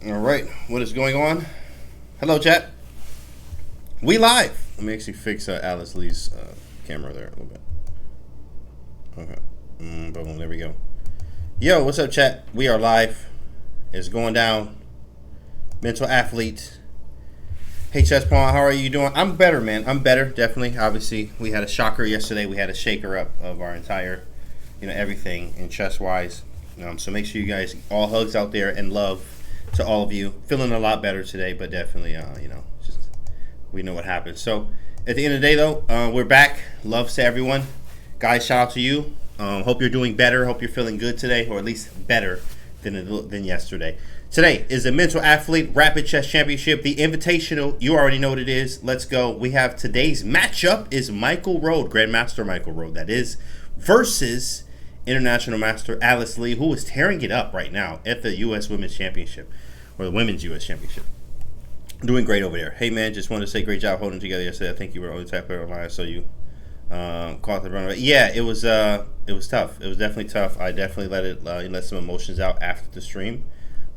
All right, what is going on? Hello, chat. We live. Let me actually fix Alice Lee's camera there a little bit. Okay. Boom. There we go. Yo, what's up, chat? We are live. It's going down. Mental athlete. Hey, Chess Pawn, how are you doing? I'm better, man. I'm better, definitely. Obviously, we had a shocker yesterday. We had a shaker up of our entire, everything in chess-wise. So make sure you guys, all hugs out there and love to all of you. Feeling a lot better today, but definitely, just we know what happened. So at the end of the day, though, we're back. Loves to everyone. Guys, shout out to you. Hope you're doing better. Hope you're feeling good today, or at least better than yesterday. Today is the Mental Athlete Rapid Chess Championship, the Invitational. You already know what it is. Let's go. We have today's matchup is Michael Rode, Grandmaster Michael Rode, that is, versus International Master Alice Lee, who is tearing it up right now at the U.S. Women's Championship, or the Women's U.S. Championship. Doing great over there. Hey, man, just wanted to say great job holding together yesterday. I think you were the only type player online, so you caught the run. Yeah, it was tough. It was definitely tough. I definitely let some emotions out after the stream.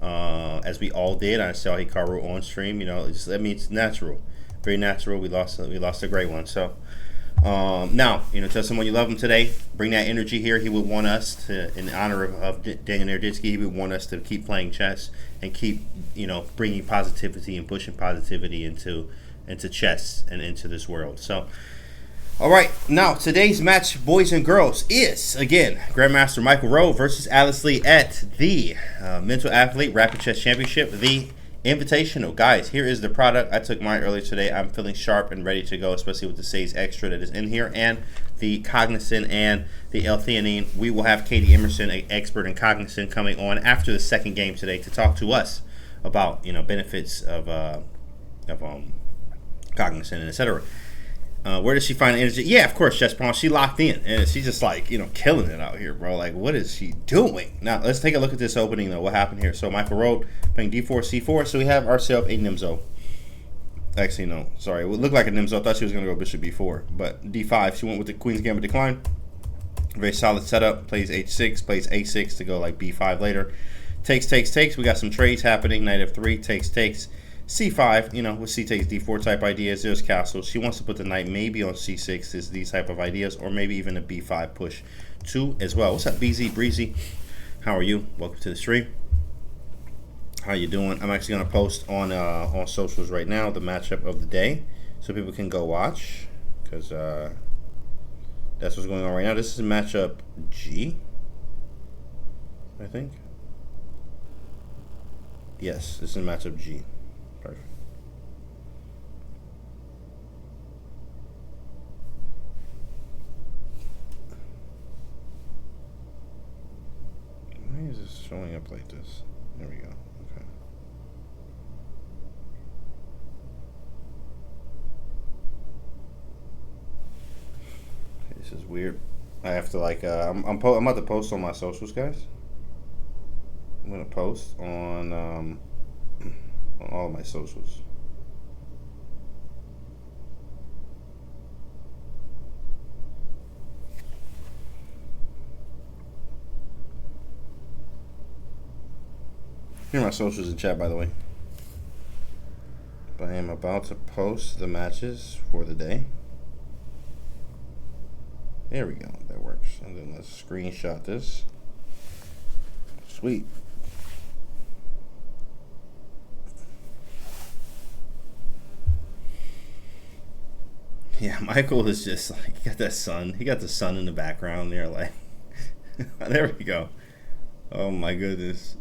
As we all did. I saw Hikaru on stream. It's natural, very natural. We lost a great one. So now, tell someone you love him today. Bring that energy here. He would want us to, in honor of Daniel Naroditsky, he would want us to keep playing chess and keep bringing positivity and pushing positivity into chess and into this world. So. All right, now today's match, boys and girls, is, again, Grandmaster Michael Rode versus Alice Lee at the Mental Athlete Rapid Chess Championship, the Invitational. Guys, here is the product. I took mine earlier today. I'm feeling sharp and ready to go, especially with the Sage Extra that is in here, and the Cognizant and the L-theanine. We will have Katie Emerson, an expert in Cognizant, coming on after the second game today to talk to us about, benefits of Cognizant and etc. Where does she find energy? Yeah, of course, Chess Pawn. She locked in, and she's just like, killing it out here, bro. Like, what is she doing? Now, let's take a look at this opening, though. What happened here? So, Michael Rode playing d4, c4. So, we have ourselves a Nimzo. Actually, no. Sorry. It would look like a Nimzo. I thought she was going to go bishop b4. But d5. She went with the Queen's Gambit decline. Very solid setup. Plays h6. Plays a6 to go like b5 later. Takes. We got some trades happening. Knight f3. Takes. C5, with c takes d4 type ideas. There's castle. She wants to put the knight maybe on c6 is these type of ideas, or maybe even a b5 push too as well. What's up, BZ Breezy? How are you? Welcome to the stream. How you doing? I'm actually gonna post on socials right now the matchup of the day, so people can go watch, because that's what's going on right now. This is matchup G, I think. Yes, this is matchup G. Perfect. Why is this showing up like this? There we go. Okay. This is weird. I have to I'm about to post on my socials, guys. I'm gonna post on all of my socials. Here are my socials in chat, by the way. But I am about to post the matches for the day. There we go. That works. And then let's screenshot this. Sweet. Yeah, Michael is just like, he got that sun. He got the sun in the background there, like, there we go. Oh my goodness.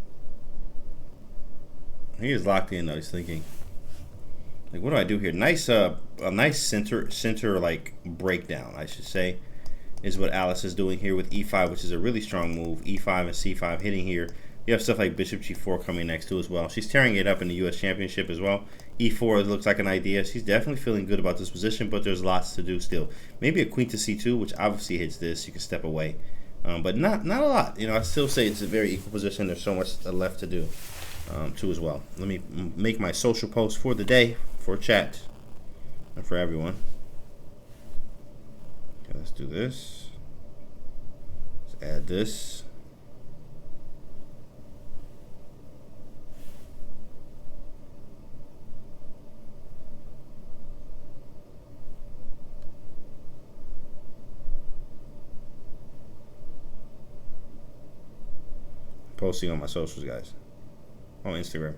He is locked in though. He's thinking, like, what do I do here? Nice, a nice center like breakdown, I should say, is what Alice is doing here with e5, which is a really strong move. e5 and c5 hitting here. You have stuff like bishop g4 coming next too as well. She's tearing it up in the U.S. Championship as well. e4 looks like an idea. She's definitely feeling good about this position, but there's lots to do still. Maybe a queen to c2, which obviously hits this. You can step away, but not a lot. I still say it's a very equal position. There's so much left to do too as well. Let me make my social post for the day for chat and for everyone. Okay, let's do this. Let's add this. posting on my socials, guys, on Instagram.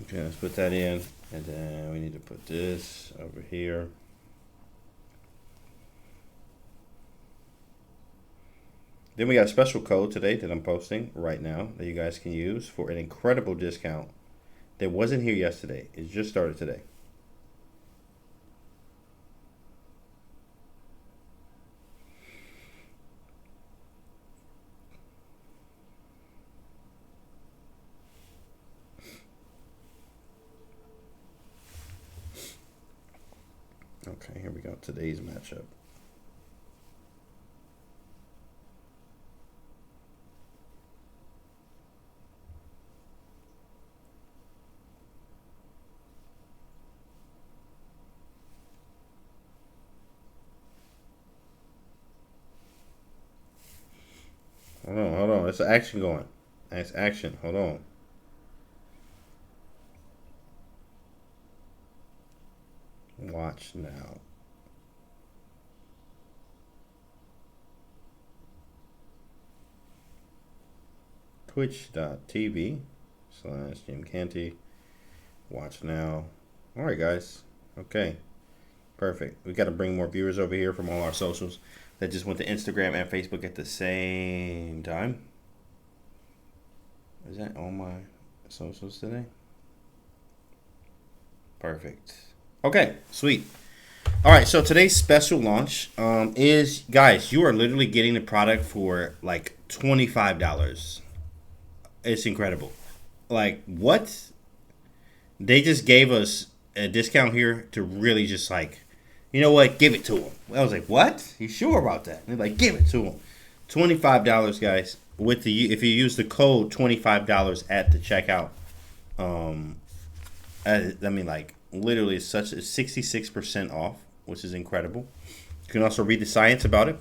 Okay, let's put that in, and then we need to put this over here. Then we got a special code today that I'm posting right now that you guys can use for an incredible discount that wasn't here yesterday. It just started today. Okay, here we go. Today's matchup. Hold on. There's action going. Nice action. Hold on. Watch now. Twitch.tv/Jim Canty. Watch now. All right, guys. Okay. Perfect. We got to bring more viewers over here from all our socials that just went to Instagram and Facebook at the same time. Is that all my socials today? Perfect. Okay, sweet. All right, so today's special launch is, guys, you are literally getting the product for like $25. It's incredible. Like, what? They just gave us a discount here to really just like, you know what, give it to them. I was like, what? You sure about that? And they're like, give it to them. $25, guys, with the, if you use the code $25 at the checkout. I mean, like, literally such a 66% off, which is incredible. You can also read the science about it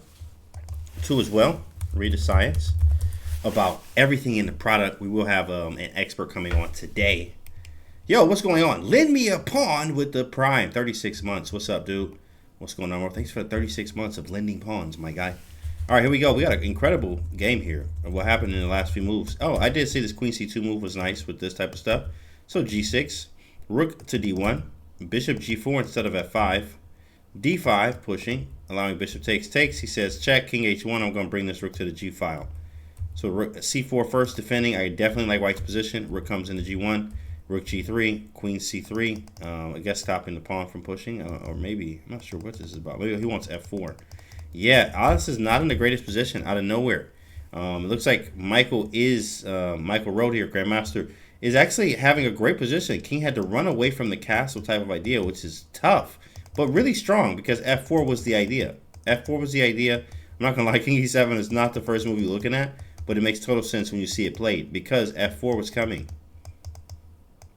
too as well. Read the science about everything in the product. We will have an expert coming on today. Yo, what's going on? Lend me a pawn with the Prime. 36 months. What's up, dude? What's going on? Well, thanks for 36 months of lending pawns, my guy. All right, here we go. We got an incredible game here of what happened in the last few moves. Oh, I did see this Queen C2 move was nice with this type of stuff. So G6, Rook to D1, Bishop G4 instead of F5, D5 pushing, allowing Bishop takes. He says check, King H1. I'm going to bring this Rook to the G file. So Rook C4 first defending. I definitely like White's position. Rook comes into G1. Rook G3, Queen C3. I guess stopping the pawn from pushing, or maybe, I'm not sure what this is about. Maybe he wants F4. Yeah, Alice is not in the greatest position out of nowhere. It looks like Michael Road here, Grandmaster, is actually having a great position. King had to run away from the castle type of idea, which is tough, but really strong because F4 was the idea. F4 was the idea. I'm not going to lie, King E7 is not the first move you're looking at, but it makes total sense when you see it played because F4 was coming.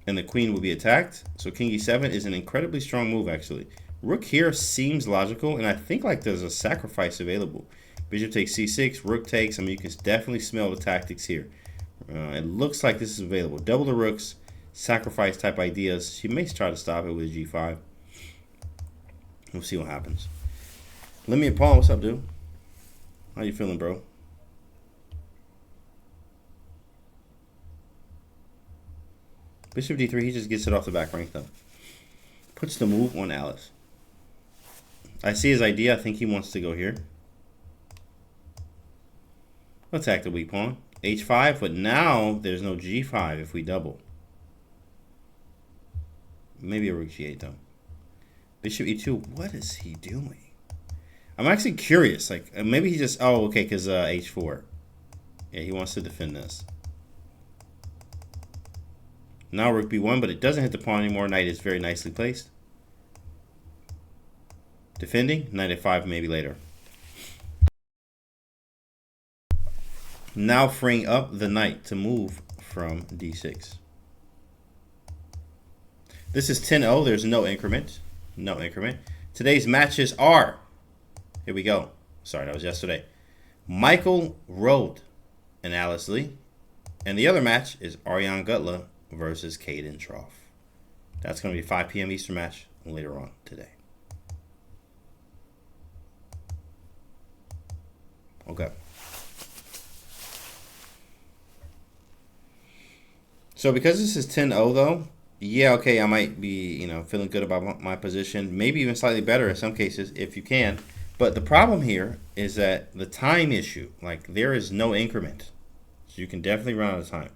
And the queen will be attacked. So King E7 is an incredibly strong move, actually. Rook here seems logical, and I think like there's a sacrifice available. Bishop takes C6, Rook takes. I mean, you can definitely smell the tactics here. It looks like this is available. Double the rooks, sacrifice type ideas. She may try to stop it with G5. We'll see what happens. Let me a pawn. What's up, dude? How you feeling, bro? Bishop D3, he just gets it off the back rank, though. Puts the move on Alice. I see his idea. I think he wants to go here. Attack the weak pawn. H5, but now there's no G5 if we double. Maybe a Rook G8, though. Bishop E2, what is he doing? I'm actually curious. Like, maybe he just... Oh, okay, because H4. Yeah, he wants to defend this. Now Rook B1, but it doesn't hit the pawn anymore. Knight is very nicely placed. Defending. Knight F5 maybe later. Now freeing up the knight to move from D6. This is 10-0. There's no increment. No increment. Today's matches are, here we go. Sorry, that was yesterday. Michael Rode and Alice Lee. And the other match is Ariane Gutla versus Caden Trough. That's going to be 5 p.m. Eastern match later on today. Okay. So because this is 10-0 though, yeah, okay, I might be, feeling good about my position. Maybe even slightly better in some cases if you can. But the problem here is that the time issue, like there is no increment. So you can definitely run out of time.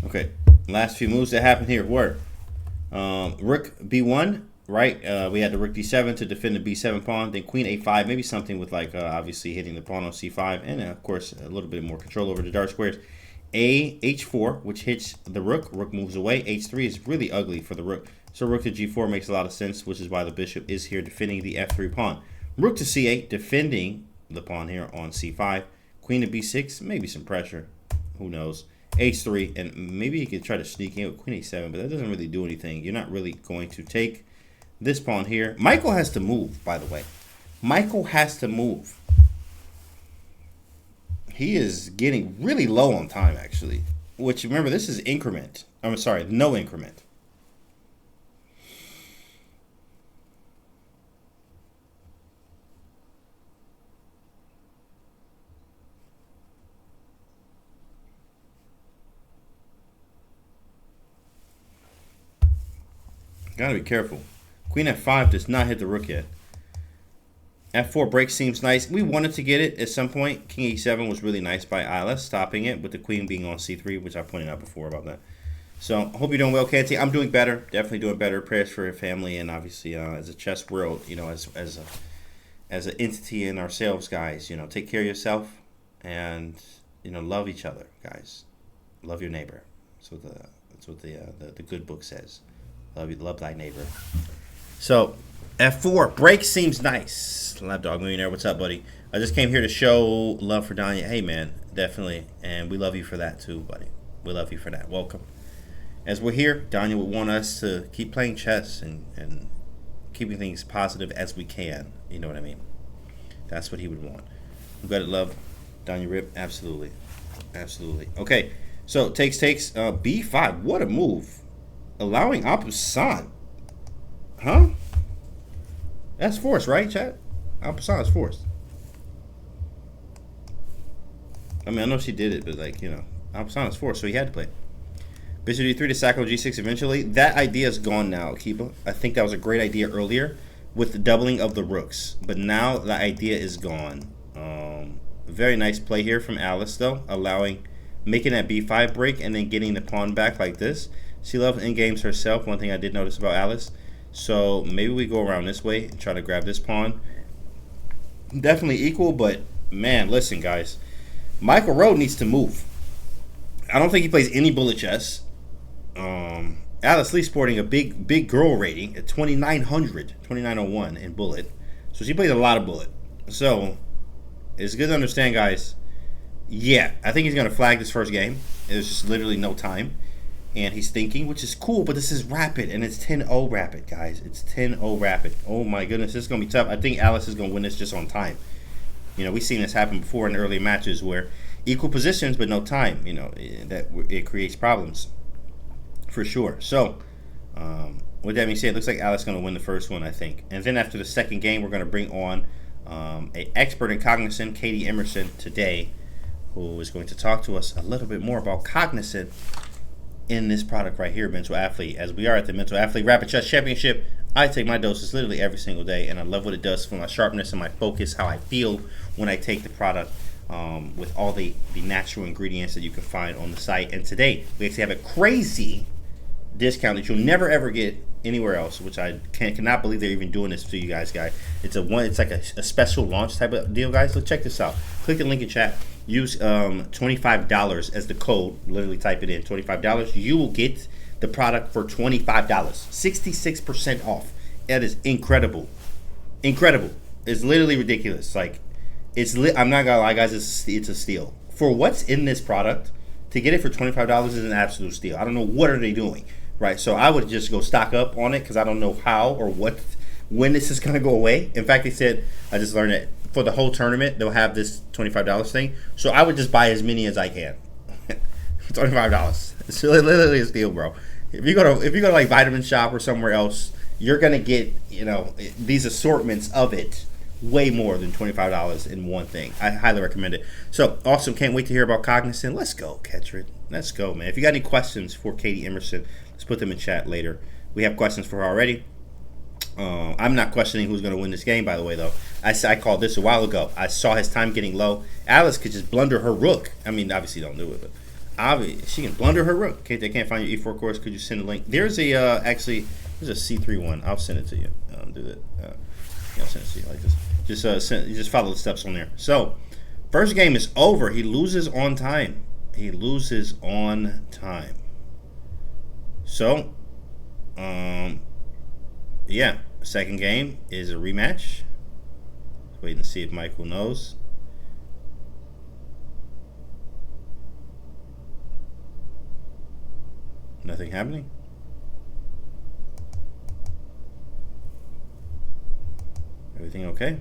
Okay, last few moves that happened here were Rook B1, right? We had the Rook D7 to defend the B7 pawn, then Queen A5, maybe something with like obviously hitting the pawn on C5, and of course a little bit more control over the dark squares. H4, which hits the Rook. Rook moves away. H3 is really ugly for the Rook, so Rook to G4 makes a lot of sense, which is why the Bishop is here defending the F3 pawn. Rook to C8, defending the pawn here on C5. Queen to B6, maybe some pressure, who knows. H3, and maybe you could try to sneak in with Queen A7, but that doesn't really do anything. You're not really going to take this pawn here. Michael has to move, by the way. Michael has to move. He is getting really low on time, actually. Which, remember, this is increment. I'm sorry, no increment. Gotta be careful. Queen F5 does not hit the Rook yet. F4 break seems nice. We wanted to get it at some point. King E7 was really nice by Alice, stopping it with the queen being on C3, which I pointed out before about that. So, hope you're doing well, Canty. I'm doing better. Definitely doing better. Prayers for your family and obviously as a chess world, as an entity in ourselves, guys. Take care of yourself and love each other, guys. Love your neighbor. That's what the good book says. Love thy neighbor. So, F4 break seems nice. Lapdog Millionaire, what's up, buddy? I just came here to show love for Danya. Hey, man, definitely, and we love you for that too, buddy. We love you for that. Welcome. As we're here, Danya would want us to keep playing chess and keeping things positive as we can. You know what I mean? That's what he would want. I'm glad to love Danya Rip. Absolutely, absolutely. Okay, so takes B5. What a move. Allowing Apusan. Huh? That's forced, right, chat? Apusan is forced. I mean, I know she did it, but Apusan is forced, so he had to play. Bishop D3 to Sacco G6 eventually. That idea is gone now, Akiba. I think that was a great idea earlier with the doubling of the rooks, but now the idea is gone. Very nice play here from Alice, though, making that B5 break and then getting the pawn back like this. She loves endgames herself, one thing I did notice about Alice. So maybe we go around this way and try to grab this pawn. Definitely equal, but man, listen, guys. Michael Rode needs to move. I don't think he plays any bullet chess. Alice Lee sporting a big girl rating at 2901 in bullet. So she plays a lot of bullet. So it's good to understand, guys. Yeah, I think he's going to flag this first game. There's just literally no time. And he's thinking, which is cool, but this is rapid, and it's 10-0 rapid, guys. It's 10-0 rapid. Oh, my goodness, this is going to be tough. I think Alice is going to win this just on time. We've seen this happen before in earlier matches where equal positions but no time, it creates problems for sure. So, with that being said, it looks like Alex is going to win the first one, I think. And then after the second game, we're going to bring on a expert in Cognizant, Katie Emerson, today, who is going to talk to us a little bit more about Cognizant in this product right here, Mental Athlete. As we are at the Mental Athlete Rapid Chess Championship, I take my doses literally every single day, and I love what it does for my sharpness and my focus, how I feel when I take the product with all the natural ingredients that you can find on the site. And today, we actually have a crazy discount that you'll never ever get anywhere else, which I cannot believe they're even doing this to you guys. It's like a special launch type of deal, guys. Let's check this out. Click the link in chat. Use $25 as the code. Literally type it in, $25. You will get the product for $25, 66% off. That is incredible. Incredible. It's literally ridiculous. Like, I'm not gonna lie, guys. It's a steal for what's in this product. To get it for $25 is an absolute steal. I don't know what are they doing, right? So I would just go stock up on it because I don't know how or when this is gonna go away. In fact, they said, I just learned that for the whole tournament they'll have this $25 thing. So I would just buy as many as I can. $25. It's literally a steal, bro. If you go to like Vitamin Shop or somewhere else, you're gonna get these assortments of it way more than $25 in one thing. I highly recommend it. So awesome. Can't wait to hear about Cognizant. Let's go, Ketrid. Let's go, man. If you got any questions for Katie Emerson, let's put them in chat later. We have questions for her already. I'm not questioning who's going to win this game, by the way, though. I called this a while ago. I saw his time getting low. Alice could just blunder her rook. I mean, obviously don't do it, but obviously she can blunder her rook. Okay, they can't find your E4 course. Could you send a link? There's a there's a C3 one. I'll send it to you. Do that. I'll send it to you like this. You just follow the steps on there. So, first game is over. He loses on time. He loses on time. So, yeah. Second game is a rematch. Waiting to see if Michael knows. Nothing happening. Everything okay?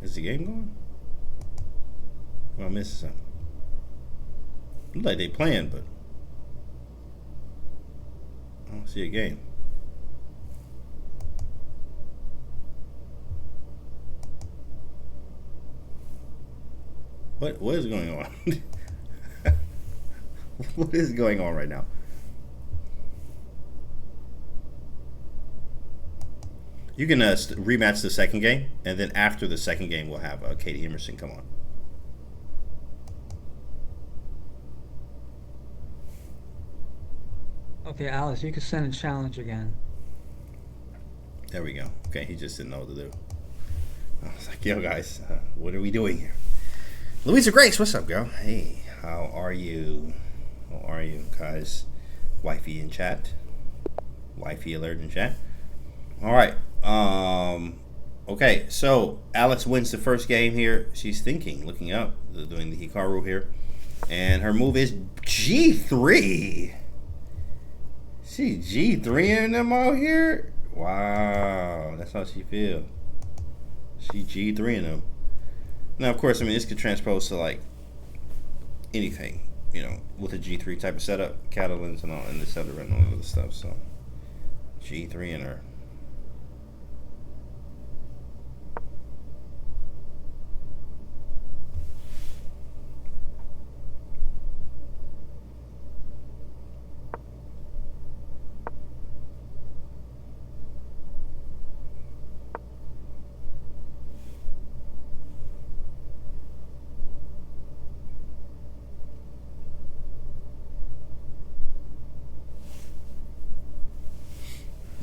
Is the game going? Am I missing something? Looks like they playing, but I don't see a game. What is going on? What is going on right now? You can rematch the second game, and then after the second game, we'll have Katie Emerson come on. Okay, Alice, you can send a challenge again. There we go. Okay, he just didn't know what to do. I was like, yo, guys, what are we doing here? Louisa Grace, what's up, girl? Hey, how are you? How are you, guys? Wifey in chat. Wifey alert in chat. All right. Okay, so Alex wins the first game here. She's thinking, looking up, doing the Hikaru here. And her move is G3. She G3ing them out here? Wow, that's how she feel. She G3ing them. Now, of course, I mean, this could transpose to, like, anything, with a G3 type of setup. Catalans and all, and etc. and all of the stuff, so. G3ing her.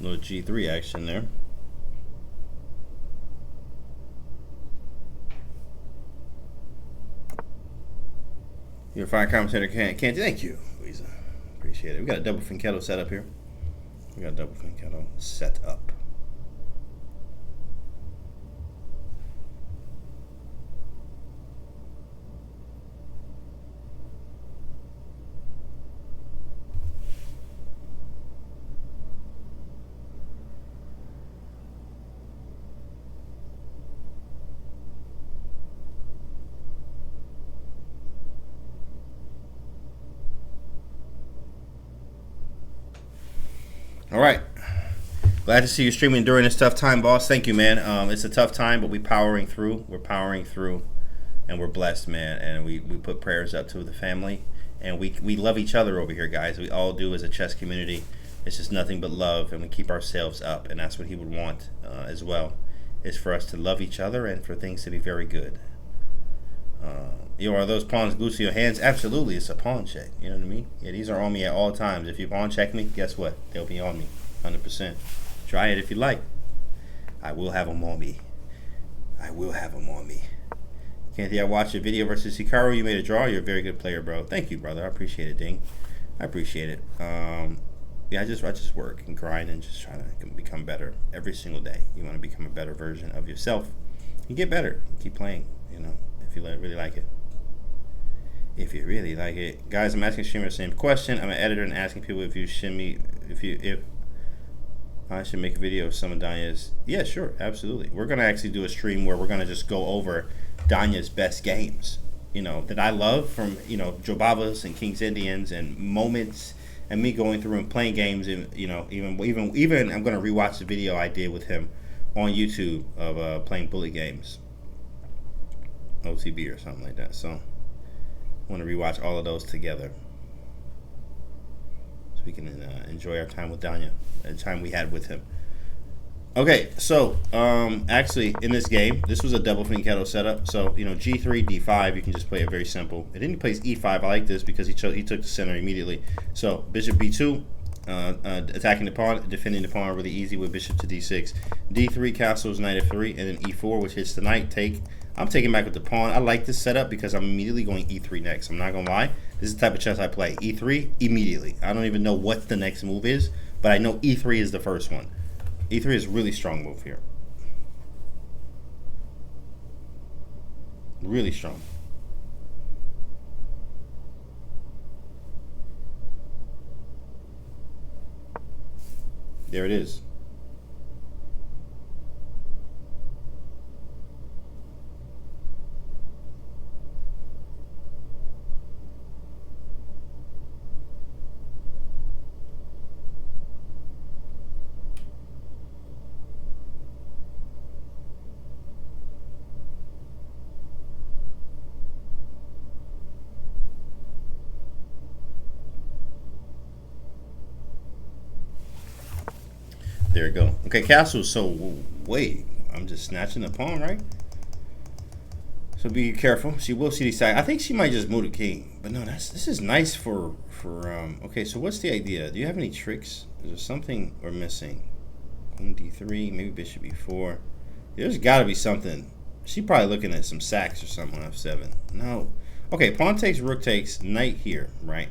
Little G3 action there. You're a fine commentator, Canty. Thank you, Louisa. Appreciate it. We got a double finchetto set up here. We got a double finchetto set up. All right. Glad to see you streaming during this tough time, boss. Thank you, man. It's a tough time, but we're powering through. We're powering through, and we're blessed, man. And we put prayers up to the family, and we love each other over here, guys. We all do as a chess community. It's just nothing but love, and we keep ourselves up, and that's what he would want as well, is for us to love each other and for things to be very good. Are those pawns glued to your hands? Absolutely, it's a pawn check. You know what I mean? Yeah, these are on me at all times. If you pawn check me, guess what? They'll be on me, 100%. Try it if you like. I will have them on me. I will have them on me. Canty, I watched your video versus Hikaru. You made a draw. You're a very good player, bro. Thank you, brother. I appreciate it, Ding. I appreciate it. Yeah, I just work and grind and just try to become better every single day. You want to become a better version of yourself. You get better. Keep playing, if you really like it. If you really like it. Guys, I'm asking streamers the same question. I'm an editor and asking people if I should make a video of some of Danya's. Yeah, sure, absolutely. We're going to actually do a stream where we're going to just go over Danya's best games, that I love from, Jobavas and King's Indians and moments and me going through and playing games and, even I'm going to rewatch the video I did with him on YouTube of playing bullet games. OTB or something like that. So I want to rewatch all of those together so we can enjoy our time with Danya, the time we had with him. Okay, so actually in this game, this was a double fianchetto setup. So G3, D5, you can just play it very simple. And then he plays E5. I like this because he took the center immediately. So Bishop B2, attacking the pawn, defending the pawn really easy with Bishop to D6. D3 castles Knight F3, and then E4, which hits the knight. Take. I'm taking back with the pawn. I like this setup because I'm immediately going E3 next. I'm not gonna lie. This is the type of chess I play. E3 immediately. I don't even know what the next move is, but I know E3 is the first one. E3 is a really strong move here. Really strong. There it is. There you go. Okay, castle. So wait, I'm just snatching the pawn, right? So be careful. She will see the side. I think she might just move the king. But no, this is nice for okay, so what's the idea? Do you have any tricks? Is there something we're missing? Queen D3, maybe Bishop E4. There's got to be something. She probably looking at some sacks or something on F7. No. Okay, pawn takes, rook takes, knight here, right?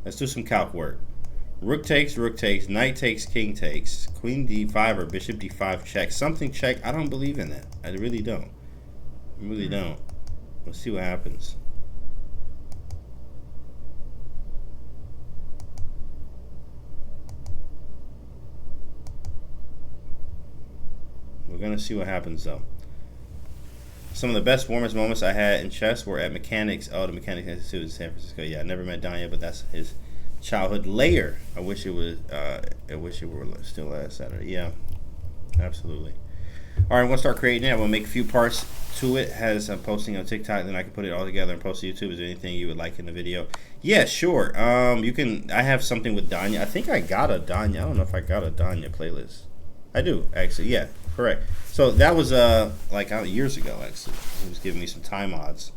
Let's do some calc work. Rook takes, knight takes, king takes, queen D5 or bishop D5 check. Something check. I don't believe in that. I really don't. I really don't. Let's see what happens. We're going to see what happens, though. Some of the best, warmest moments I had in chess were at Mechanics. Oh, the Mechanics Institute in San Francisco. Yeah, I never met Danya, but that's his childhood layer. I wish it was. I wish it were still last Saturday. Yeah, absolutely. All right, I'm gonna start creating it. I'm gonna make a few parts to it. As I'm posting on TikTok, then I can put it all together and post to YouTube. Is there anything you would like in the video? Yeah, sure. You can. I have something with Danya. I think I got a Danya. I don't know if I got a Danya playlist. I do actually. Yeah, correct. So that was like years ago. Actually, he was giving me some time odds.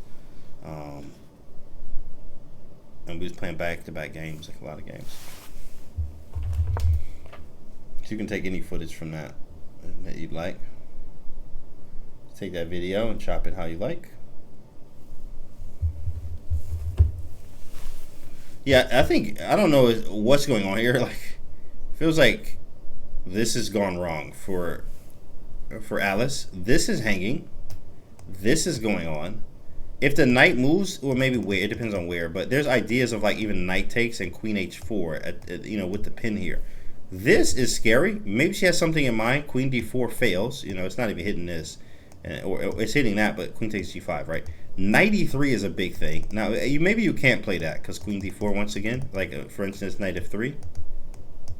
And we was playing back-to-back games, like a lot of games. So you can take any footage from that you'd like. Take that video and chop it how you like. Yeah, I don't know what's going on here. Like, feels like this has gone wrong for Alice. This is hanging. This is going on. If the knight moves, or maybe where, it depends on where, but there's ideas of like even knight takes and queen h4 at with the pin here. This is scary. Maybe she has something in mind. Queen d4 fails. It's not even hitting this, or it's hitting that, but queen takes g5, right? Knight e3 is a big thing. Now, maybe you can't play that because queen d4 once again, like for instance, knight f3.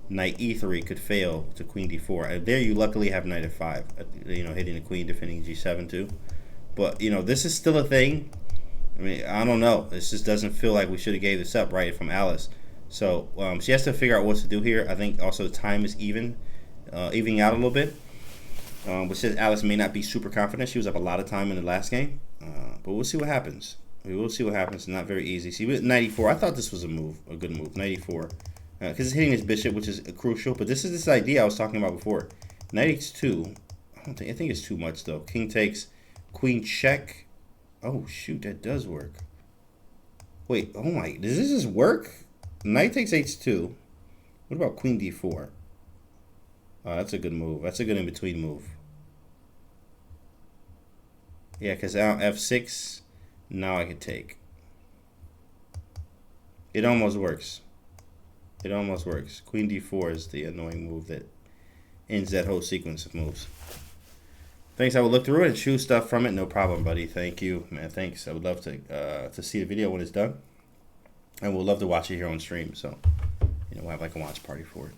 Knight e3 could fail to queen d4. There you luckily have knight f5, you know, hitting the queen, defending g7 too. But, you know, this is still a thing. I mean, I don't know. This just doesn't feel like we should have gave this up, right, from Alice. So she has to figure out what to do here. I think also the time is evening out a little bit. Which says Alice may not be super confident. She was up a lot of time in the last game. But we'll see what happens. We will see what happens. It's not very easy. See, with knight e4, I thought this was a good move. Knight e4. Because it's hitting his bishop, which is crucial. But this is this idea I was talking about before. Knight h2. I think it's too much, though. King takes, queen check. Oh, shoot, that does work. Wait, oh my, does this just work? Knight takes h2. What about queen d4? Oh, that's a good move. That's a good in-between move. Yeah, because now f6, now I can take. It almost works. It almost works. Queen d4 is the annoying move that ends that whole sequence of moves. Thanks. I will look through it and choose stuff from it. No problem, buddy. Thank you, man. Thanks. I would love to see the video when it's done, and we'll love to watch it here on stream. So, you know, we'll have like a watch party for it.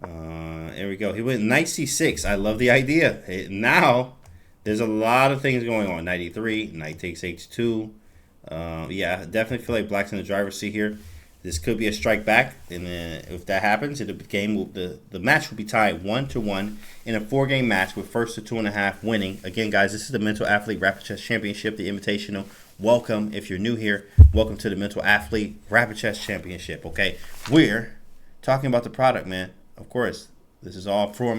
There we go. He went knight c6. I love the idea. Now, there's a lot of things going on. Knight e3, knight takes h2. Yeah, I definitely feel like black's in the driver's seat here. This could be a strike back, and then if that happens, the match will be tied 1-1 in a 4-game match with first to 2.5 winning. Again, guys, this is the Mental Athlete Rapid Chess Championship, the Invitational. Welcome, if you're new here, welcome to the Mental Athlete Rapid Chess Championship, okay? We're talking about the product, man. Of course, this is all for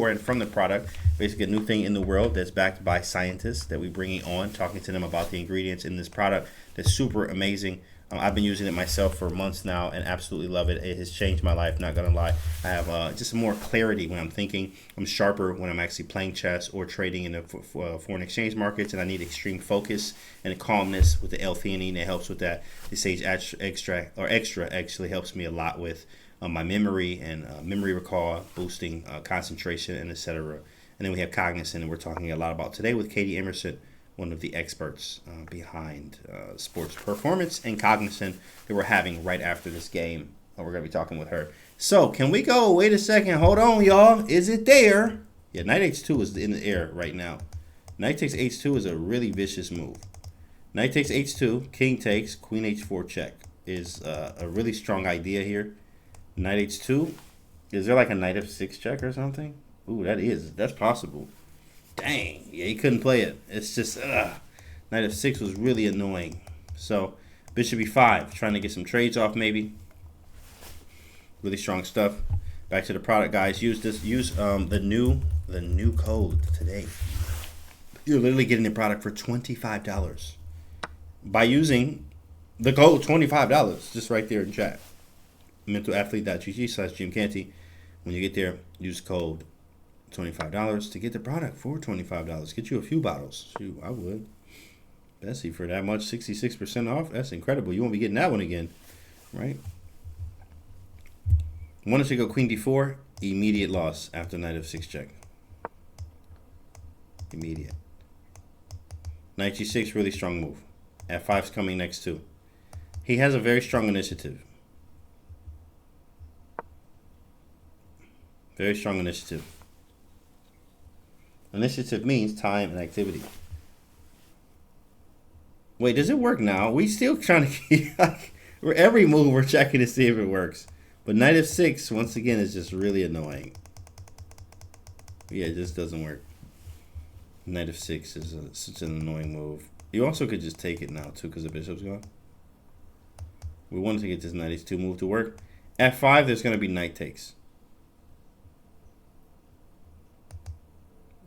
and from the product. Basically a new thing in the world that's backed by scientists that we're bringing on, talking to them about the ingredients in this product that's super amazing. I've been using it myself for months now and absolutely love it. It has changed my life, not gonna lie. I have just more clarity when I'm thinking. I'm sharper when I'm actually playing chess or trading in the foreign exchange markets, and I need extreme focus and calmness with the L-theanine that helps with that. The Sage extra actually helps me a lot with my memory and memory recall, boosting concentration, and etc. And then we have Cognizant, and we're talking a lot about today with Katie Emerson, one of the experts behind sports performance and Cognizant that we're having right after this game. We're going to be talking with her. So, can we go? Wait a second. Hold on, y'all. Is it there? Yeah, knight h2 is in the air right now. Knight takes h2 is a really vicious move. Knight takes h2, king takes, queen h4 check is a really strong idea here. Knight h2. Is there like a knight f6 check or something? Ooh, that's possible. Dang, yeah, he couldn't play it. It's just, knight f6 was really annoying. So, bishop e5, trying to get some trades off maybe. Really strong stuff. Back to the product, guys. Use the new code today. You're literally getting the product for $25 by using the code $25. Just right there in chat. mentalathlete.gg/Jim Canty. When you get there, use code $25 to get the product for $25. Get you a few bottles. Shoot, I would. Bessie, for that much, 66% off. That's incredible. You won't be getting that one again, right? Wanted to go queen d4. Immediate loss after knight f6 check. Immediate. Knight g6, really strong move. f5's coming next too. He has a very strong initiative. Very strong initiative. Initiative means time and activity. Wait, does it work now? We still trying to keep, like, every move we're checking to see if it works. But knight f6, once again, is just really annoying. Yeah, it just doesn't work. Knight f6 is such an annoying move. You also could just take it now, too, because the bishop's gone. We wanted to get this knight h2 move to work. f5, there's going to be knight takes.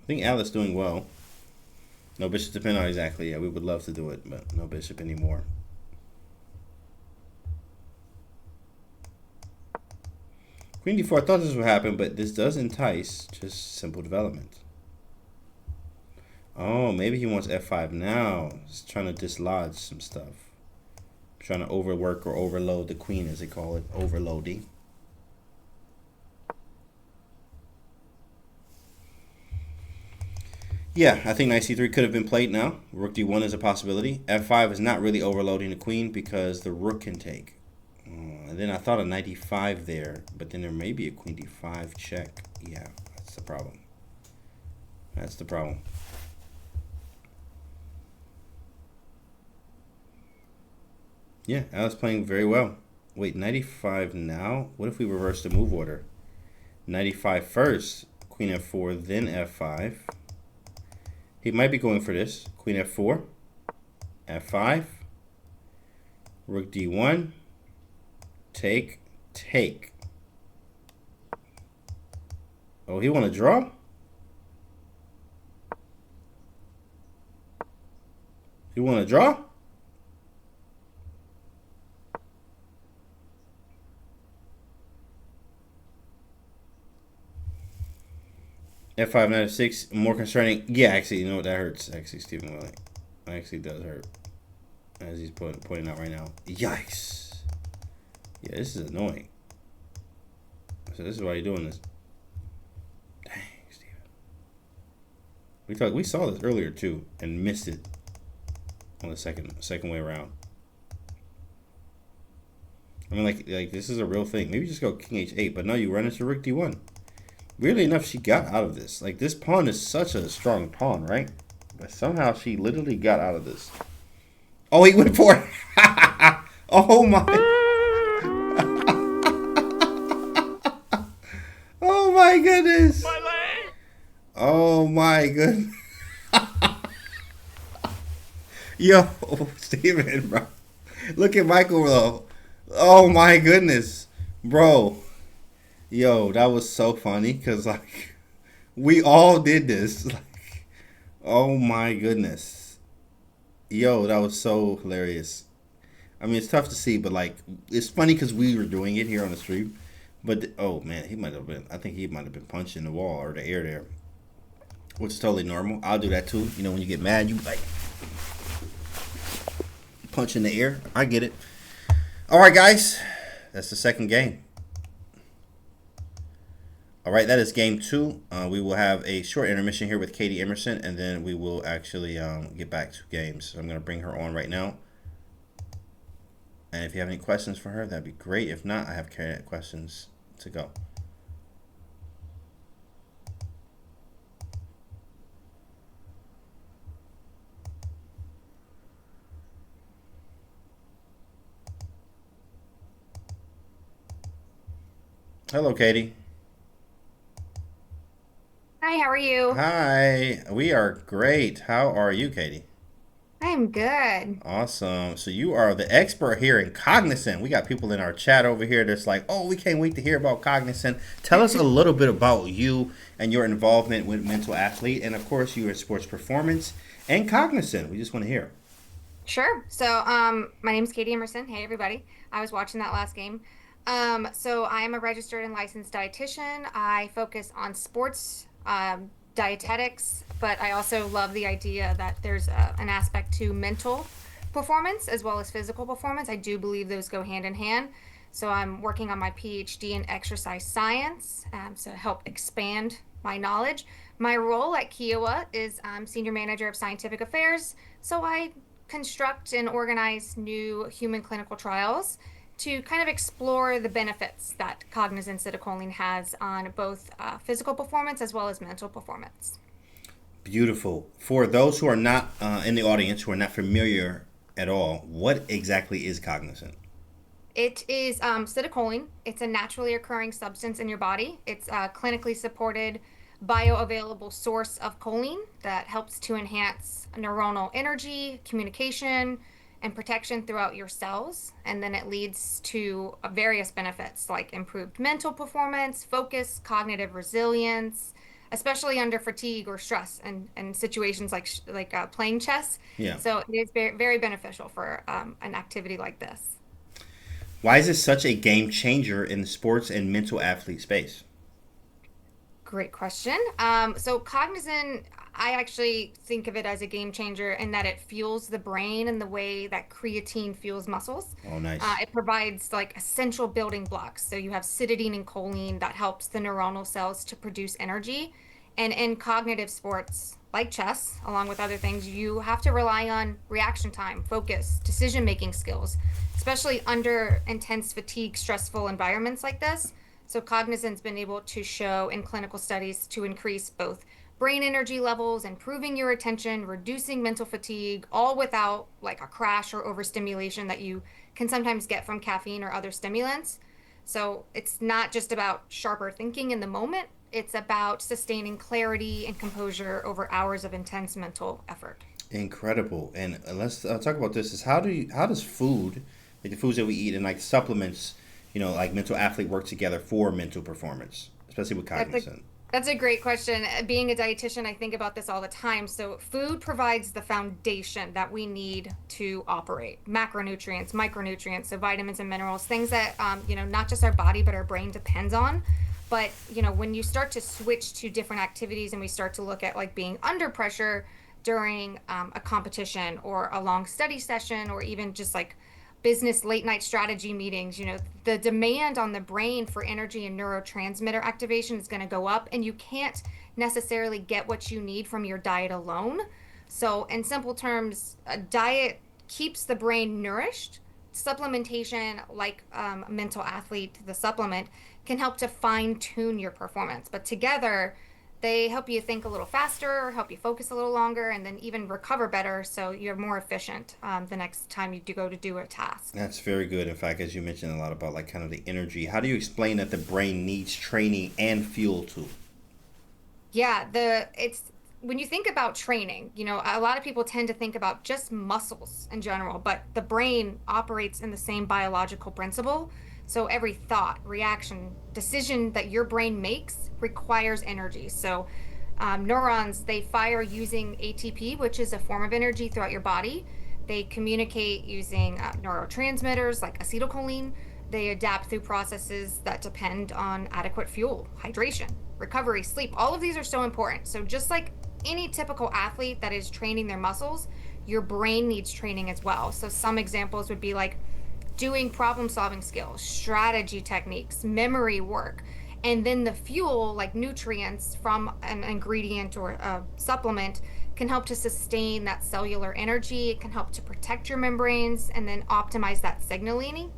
I think Alice doing well. No bishop to pin. Exactly. Yeah, we would love to do it, but no bishop anymore. Queen d4. I thought this would happen, but this does entice just simple development. Oh, maybe he wants f5 now. He's trying to dislodge some stuff. Trying to overwork or overload the queen, as they call it, overloading. Yeah, I think knight c3 could have been played now. Rook d1 is a possibility. f5 is not really overloading the queen because the rook can take. And then I thought a knight d5 there, but then there may be a queen d5 check. Yeah, that's the problem. That's the problem. Yeah, Alice playing very well. Wait, knight e5 now? What if we reverse the move order? Knight e5 first, queen f4, then f5. He might be going for this. Queen f4, f5, rook d1, take, take. Oh, he want to draw? You want to draw? F5, knight f6, more concerning. Yeah, actually, you know what? That hurts. Actually, Stephen Willing. Actually does hurt. As he's pointing out right now. Yikes. Yeah, this is annoying. So this is why you're doing this. Dang, Stephen. We saw this earlier too and missed it on the second way around. I mean, like this is a real thing. Maybe just go king h8, but no, you run into rook d1. Weirdly enough, she got out of this. Like, this pawn is such a strong pawn, right? But somehow she literally got out of this. Oh, he went for it. Oh, my. Oh, my goodness. Oh, my goodness. Yo, Steven, bro. Look at Michael, though. Oh, my goodness. Bro. Yo, that was so funny because, like, we all did this. Like, oh my goodness. Yo, that was so hilarious. I mean, it's tough to see, but, like, it's funny because we were doing it here on the stream. But, oh man, I think he might have been punching the wall or the air there, which is totally normal. I'll do that too. You know, when you get mad, you, like, punch in the air. I get it. All right, guys. That's the second game. All right, that is game 2. We will have a short intermission here with Katie Emerson, and then we will actually get back to games. So I'm going to bring her on right now. And if you have any questions for her, that'd be great. If not, I have questions to go. Hello, Katie. Hi, how are you? Hi, we are great. How are you, Katie? I'm good. Awesome. So you are the expert here in Cognizant. We got people in our chat over here that's like, oh, we can't wait to hear about Cognizant. Tell us a little bit about you and your involvement with Mental Athlete. And of course, you are sports performance and Cognizant. We just want to hear. Sure. My name's Katie Emerson. Hey, everybody. I was watching that last game. So I am a registered and licensed dietitian. I focus on sports, dietetics, but I also love the idea that there's an aspect to mental performance as well as physical performance. I do believe those go hand in hand. So I'm working on my PhD in exercise science to help expand my knowledge. My role at Kiowa is Senior Manager of Scientific Affairs. So I construct and organize new human clinical trials to kind of explore the benefits that cognizant acetylcholine has on both physical performance as well as mental performance. Beautiful. For those who are not in the audience, who are not familiar at all, what exactly is Cognizant? It is acetylcholine. It's a naturally occurring substance in your body. It's a clinically supported bioavailable source of choline that helps to enhance neuronal energy, communication, and protection throughout your cells. And then it leads to various benefits like improved mental performance, focus, cognitive resilience, especially under fatigue or stress and situations like playing chess. Yeah. So it is very, very beneficial for an activity like this. Why is this such a game changer in the sports and mental athlete space? Great question. So cognizant, I actually think of it as a game changer in that it fuels the brain in the way that creatine fuels muscles. Oh, nice. It provides like essential building blocks. So you have cytidine and choline that helps the neuronal cells to produce energy. And in cognitive sports like chess, along with other things, you have to rely on reaction time, focus, decision making skills, especially under intense fatigue, stressful environments like this. So, Cognizant's been able to show in clinical studies to increase both brain energy levels, improving your attention, reducing mental fatigue, all without like a crash or overstimulation that you can sometimes get from caffeine or other stimulants. So it's not just about sharper thinking in the moment, it's about sustaining clarity and composure over hours of intense mental effort. Incredible. And let's talk about this. Is how does food, like the foods that we eat and like supplements, like mental athlete work together for mental performance, especially with That's a cognizant. that's a great question. Being a dietitian, I think about this all the time. So, food provides the foundation that we need to operate. Macronutrients, micronutrients, so vitamins and minerals, things that not just our body but our brain depends on. But, when you start to switch to different activities and we start to look at like being under pressure during a competition or a long study session or even just like business late night strategy meetings, the demand on the brain for energy and neurotransmitter activation is going to go up, and you can't necessarily get what you need from your diet alone. So, in simple terms, a diet keeps the brain nourished. Supplementation, like mental athlete, the supplement, can help to fine tune your performance. But together, they help you think a little faster, help you focus a little longer, and then even recover better so you're more efficient the next time you do go to do a task. That's very good. In fact, as you mentioned a lot about like kind of the energy. How do you explain that the brain needs training and fuel too? Yeah, it's when you think about training, a lot of people tend to think about just muscles in general, but the brain operates in the same biological principle. So every thought, reaction, decision that your brain makes requires energy. So neurons, they fire using ATP, which is a form of energy throughout your body. They communicate using neurotransmitters like acetylcholine. They adapt through processes that depend on adequate fuel, hydration, recovery, sleep. All of these are so important. So, just like any typical athlete that is training their muscles, your brain needs training as well. So, some examples would be like doing problem solving skills, strategy techniques, memory work. And then the fuel, like nutrients from an ingredient or a supplement, can help to sustain that cellular energy. It can help to protect your membranes and then optimize that signaling.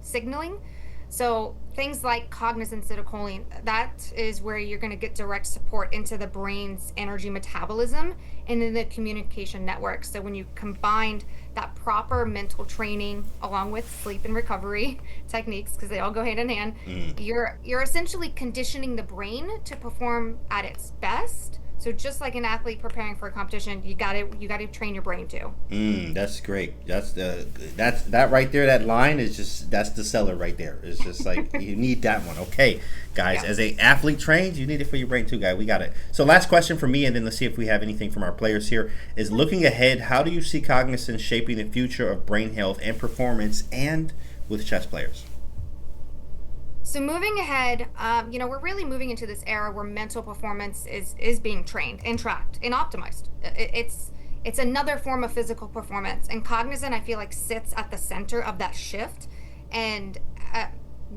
So things like cognizant acetylcholine, that is where you're going to get direct support into the brain's energy metabolism and then the communication network. So when you combined that proper mental training along with sleep and recovery techniques, because they all go hand in hand, Mm. you're essentially conditioning the brain to perform at its best. So just like an athlete preparing for a competition, you got to train your brain too. That's great. That right there. That line is just that's the seller right there. It's just like you need that one. Okay, guys, Yeah. as a athlete trains, you need it for your brain too, guy. We got it. So last question for me, and then let's see if we have anything from our players here. Is looking ahead. How do you see cognizance shaping the future of brain health and performance, and with chess players? So moving ahead, we're really moving into this era where mental performance is being trained and tracked and optimized. It's another form of physical performance, and cognizant I feel like sits at the center of that shift. And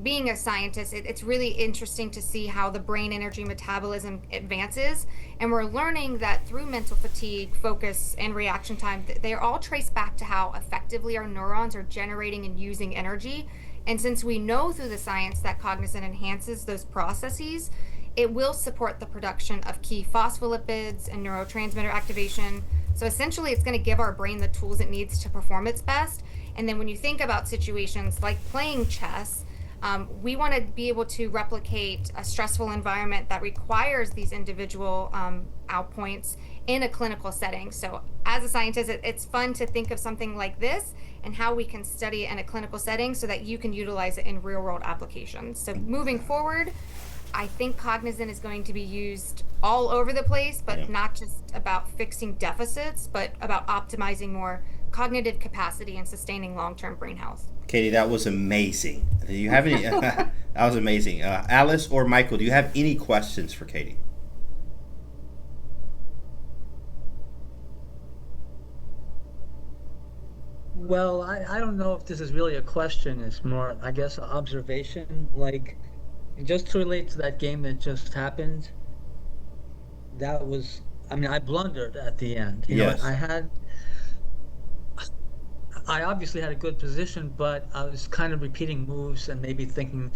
being a scientist, it's really interesting to see how the brain energy metabolism advances, and we're learning that through mental fatigue, focus, and reaction time, they are all traced back to how effectively our neurons are generating and using energy. And since we know through the science that cognizant enhances those processes, it will support the production of key phospholipids and neurotransmitter activation. So essentially, it's going to give our brain the tools it needs to perform its best. And then when you think about situations like playing chess, we want to be able to replicate a stressful environment that requires these individual outpoints in a clinical setting. So, as a scientist, it's fun to think of something like this and how we can study it in a clinical setting so that you can utilize it in real world applications. So, moving forward, I think cognizant is going to be used all over the place, Yeah. but not just about fixing deficits, but about optimizing more cognitive capacity and sustaining long term brain health. Katie, that was amazing. Do you have any? That was amazing. Alice or Michael, do you have any questions for Katie? Well, I don't know if this is really a question. It's more, I guess, an observation. Like, just to relate to that game that just happened, that was, I mean, I blundered at the end. You know, Yes. I obviously had a good position, but I was kind of repeating moves and maybe thinking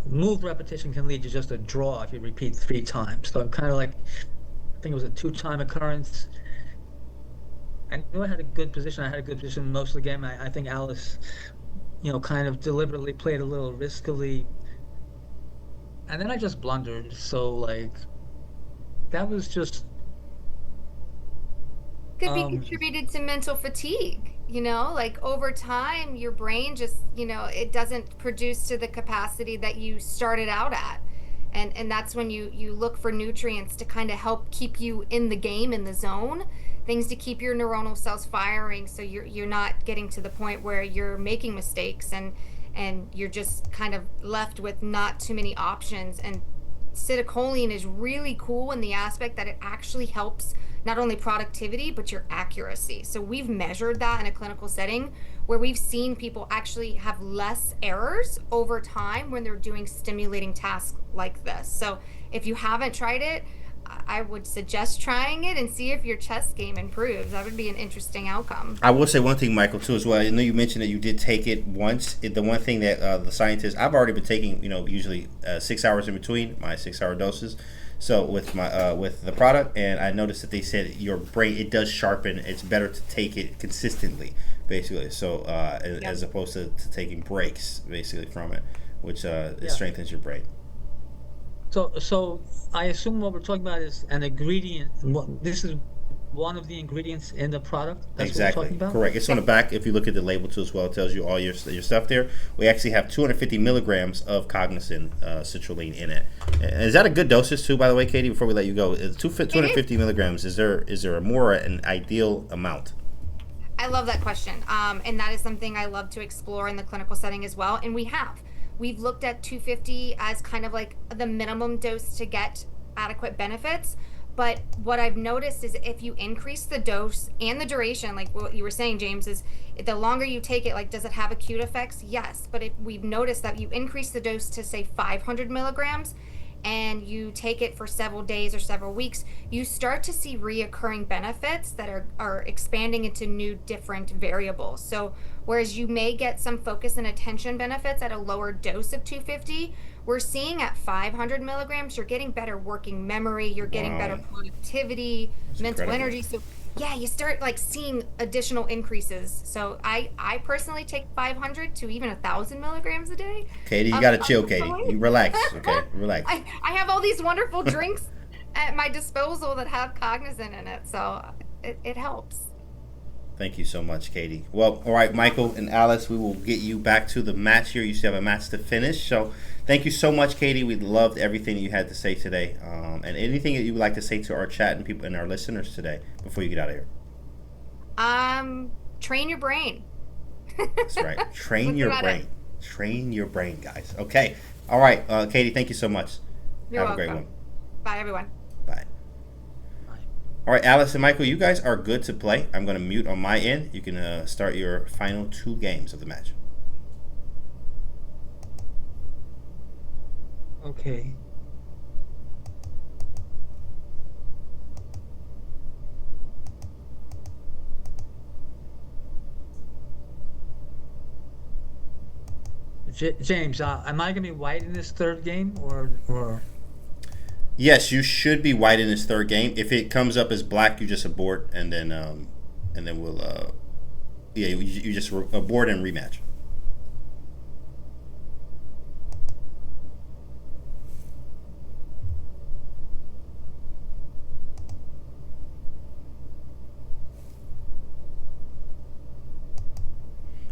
move repetition can lead to just a draw if you repeat 3 times. So I'm kind of like, I think it was a 2-time occurrence. I knew I had a good position. I had a good position most of the game. I think Alice, you know, kind of deliberately played a little riskily, and then I just blundered. So like that was just Could be um contributed to mental fatigue, like over time your brain just, it doesn't produce to the capacity that you started out at. And that's when you look for nutrients to kind of help keep you in the game, in the zone, things to keep your neuronal cells firing, so you're not getting to the point where you're making mistakes, and you're just kind of left with not too many options. And citicoline is really cool in the aspect that it actually helps not only productivity but your accuracy. So we've measured that in a clinical setting where we've seen people actually have less errors over time when they're doing stimulating tasks like this. So if you haven't tried it, I would suggest trying it and see if your chess game improves. That would be an interesting outcome. I will say one thing, Michael, too, as well. I know you mentioned that you did take it once. The one thing that the scientists, I've already been taking, usually 6 hours in between my 6 hour doses. So with my with the product, and I noticed that they said your brain, it does sharpen. It's better to take it consistently, basically. So as opposed to taking breaks, basically from it, which it yeah. strengthens your brain. So I assume what we're talking about is an ingredient. This is one of the ingredients in the product. That's what we're Exactly. talking about. Correct. It's on the back. If you look at the label too as well, it tells you all your stuff there. We actually have 250 milligrams of cognizin citrulline in it. And is that a good dosage too, by the way, Katie? Before we let you go, 250 milligrams. Is there a more an ideal amount? I love that question. And that is something I love to explore in the clinical setting as well. And we've looked at 250 as kind of like the minimum dose to get adequate benefits. But what I've noticed is if you increase the dose and the duration, like what you were saying, James, is the longer you take it, like, does it have acute effects? Yes. But if we've noticed that you increase the dose to, say, 500 milligrams, and you take it for several days or several weeks, you start to see reoccurring benefits that are expanding into new different variables. So whereas you may get some focus and attention benefits at a lower dose of 250, we're seeing at 500 milligrams, you're getting better working memory, you're getting better Wow, productivity, that's mental incredible. energy. So yeah, you start like seeing additional increases. So I personally take 500 to even 1,000 milligrams a day Katie, you of gotta chill, Katie. citrulline. You relax, okay? Relax. I have all these wonderful drinks at my disposal that have cognizant in it, so it helps. Thank you so much, Katie. Well, all right, You're Michael welcome. and Alice, we will get you back to the match here. You still have a match to finish. So thank you so much, Katie. We loved everything you had to say today. And anything that you would like to say to our chat and people and our listeners today before you get out of here. Train your brain. That's right. Train That's your about it. brain. Train your brain, guys. Okay. All right, Katie, thank you so much. You're Have a great welcome. one. Bye, everyone. Bye. Right. All right, Alice and Michael, you guys are good to play. I'm going to mute on my end. You can start your final 2 games of the match. Okay. James, am I gonna be white in this third game, or Yes, you should be white in this third game. If it comes up as black, you just abort, and then we'll yeah, you just abort and rematch.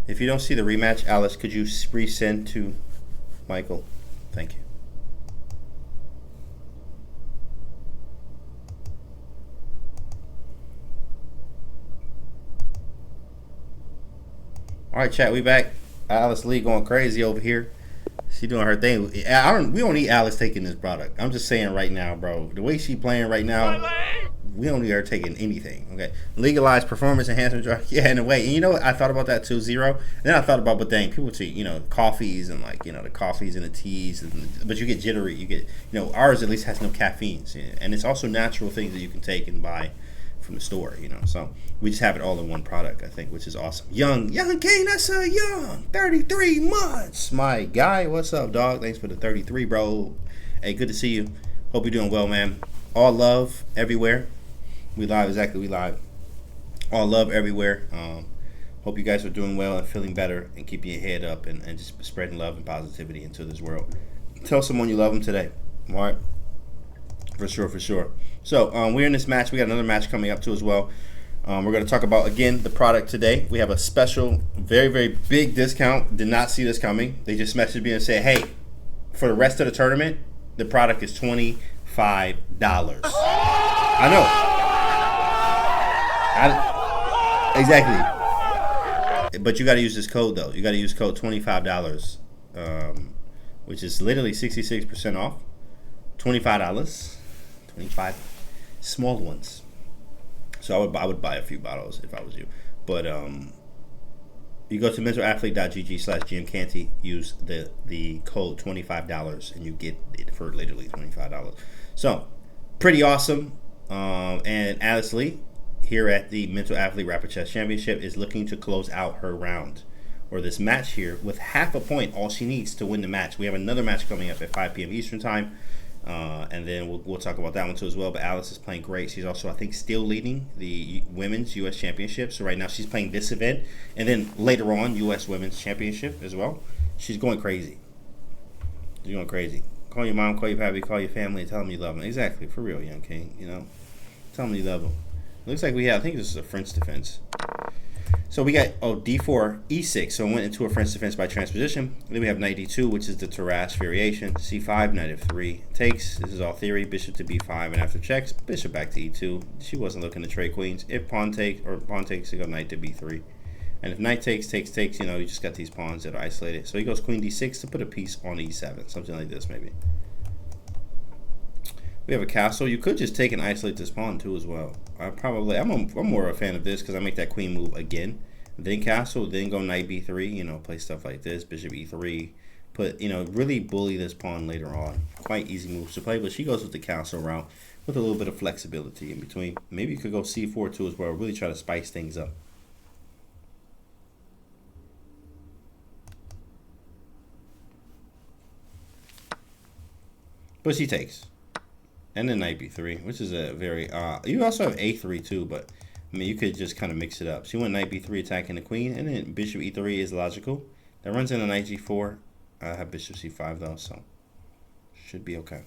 If you don't see the rematch, Alice, could you resend to Michael? Thank you. All right, chat. We back. Alice Lee going crazy over here. She She doing her thing. We don't need Alice taking this product. I'm just saying right now, bro. The way she playing right now, we don't need her taking anything. Okay, legalized performance enhancement drug. Yeah, in a way. And you know what? I thought about that too. Zero. And then I thought about, but dang, people take coffees and the coffees and the teas, but you get jittery. You get ours at least has no caffeine, and it's also natural things that you can take and buy from the store. So we just have it all in one product, I think, which is awesome. Young King, that's young, 33 months. My guy, what's up, dog? Thanks for the 33, bro. Hey, good to see you. Hope you're doing well, man. All love everywhere. We live, exactly, we live. All love everywhere. Hope you guys are doing well and feeling better and keeping your head up and just spreading love and positivity into this world. Tell someone you love them today. All right? For sure. So we're in this match. We got another match coming up too as well. We're going to talk about, again, the product today. We have a special, very, very big discount. Did not see this coming. They just messaged me and said, hey, for the rest of the tournament, the product is $25. I know. Exactly. But you got to use this code, though. You got to use code $25, which is literally 66% off. $25. 25 small ones. So I would buy a few bottles if I was you. But you go to mentalathlete.gg/GMCanty, use the code $25, and you get it for literally $25. So pretty awesome. And Alice Lee here at the Mental Athlete Rapid Chess Championship is looking to close out her round, or this match here, with half a point, all she needs to win the match. We have another match coming up at 5 p.m. Eastern time. And then we'll talk about that one too as well. But Alice is playing great. She's also, I think, still leading the Women's U.S. Championship. So right now she's playing this event. And then later on, U.S. Women's Championship as well. She's going crazy. She's going crazy. Call your mom, call your pappy, call your family, and tell them you love them. Exactly. For real, young king. Tell them you love them. Looks like we have, I think this is a French defense. So we got, d4, e6. So it went into a French defense by transposition. Then we have knight d2, which is the Tarrasch variation. c5, knight f3 takes. This is all theory. Bishop to b5, and after checks, bishop back to e2. She wasn't looking to trade queens. If pawn takes, you go knight to b3. And if knight takes, you just got these pawns that are isolated. So he goes queen d6 to put a piece on e7. Something like this, maybe. We have a castle. You could just take and isolate this pawn too as well. I'm more a fan of this because I make that queen move again. Then castle, then go knight b3, play stuff like this, bishop e3, really bully this pawn later on. Quite easy moves to play, but she goes with the castle route with a little bit of flexibility in between. Maybe you could go c4 too as well, really try to spice things up. But she takes. And then knight b3, which is a very you also have a3 too, but you could just kind of mix it up. She went knight b3 attacking the queen, and then bishop e3 is logical. That runs into knight g4. I have bishop c5 though, so should be okay.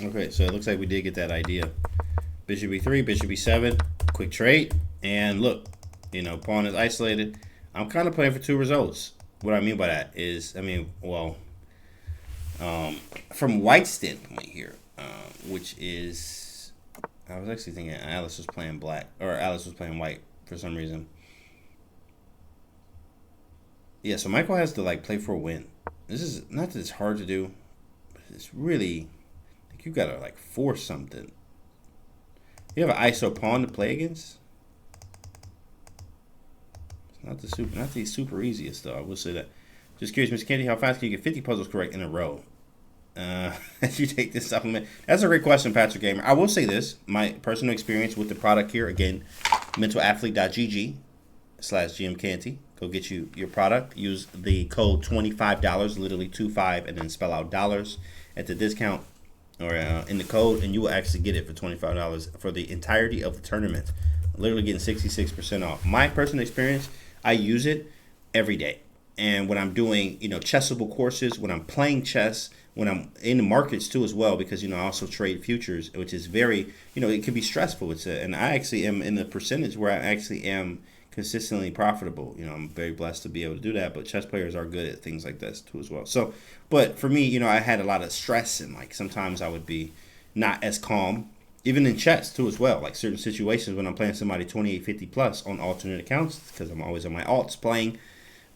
Okay, so it looks like we did get that idea. Bishop e3, bishop e7, quick trade, and look, pawn is isolated. I'm kind of playing for two results. What I mean by that is, from White's standpoint here, which is, I was actually thinking Alice was playing black, or Alice was playing white for some reason. Yeah, so Michael has to play for a win. This is not that it's hard to do, but it's really, you gotta force something. You have an ISO pawn to play against. It's not the super easiest though. I will say that. Just curious, Mr. Canty, how fast can you get 50 puzzles correct in a row? As you take this supplement, that's a great question, Patrick Gamer. I will say this: my personal experience with the product here. Again, mentalathlete.gg/GMCanty. Go get you your product. Use the code $25, literally 25, and then spell out dollars at the discount. or in the code, and you will actually get it for $25 for the entirety of the tournament. Literally getting 66% off. My personal experience, I use it every day. And when I'm doing, chessable courses, when I'm playing chess, when I'm in the markets too as well, because, I also trade futures, which is very, it can be stressful. And I actually am in the percentage where I actually am consistently profitable. I'm very blessed to be able to do that, but chess players are good at things like this too as well. So, but for me, I had a lot of stress, and like sometimes I would be not as calm, even in chess too as well. Like certain situations when I'm playing somebody 2850 plus on alternate accounts, because I'm always on my alts playing.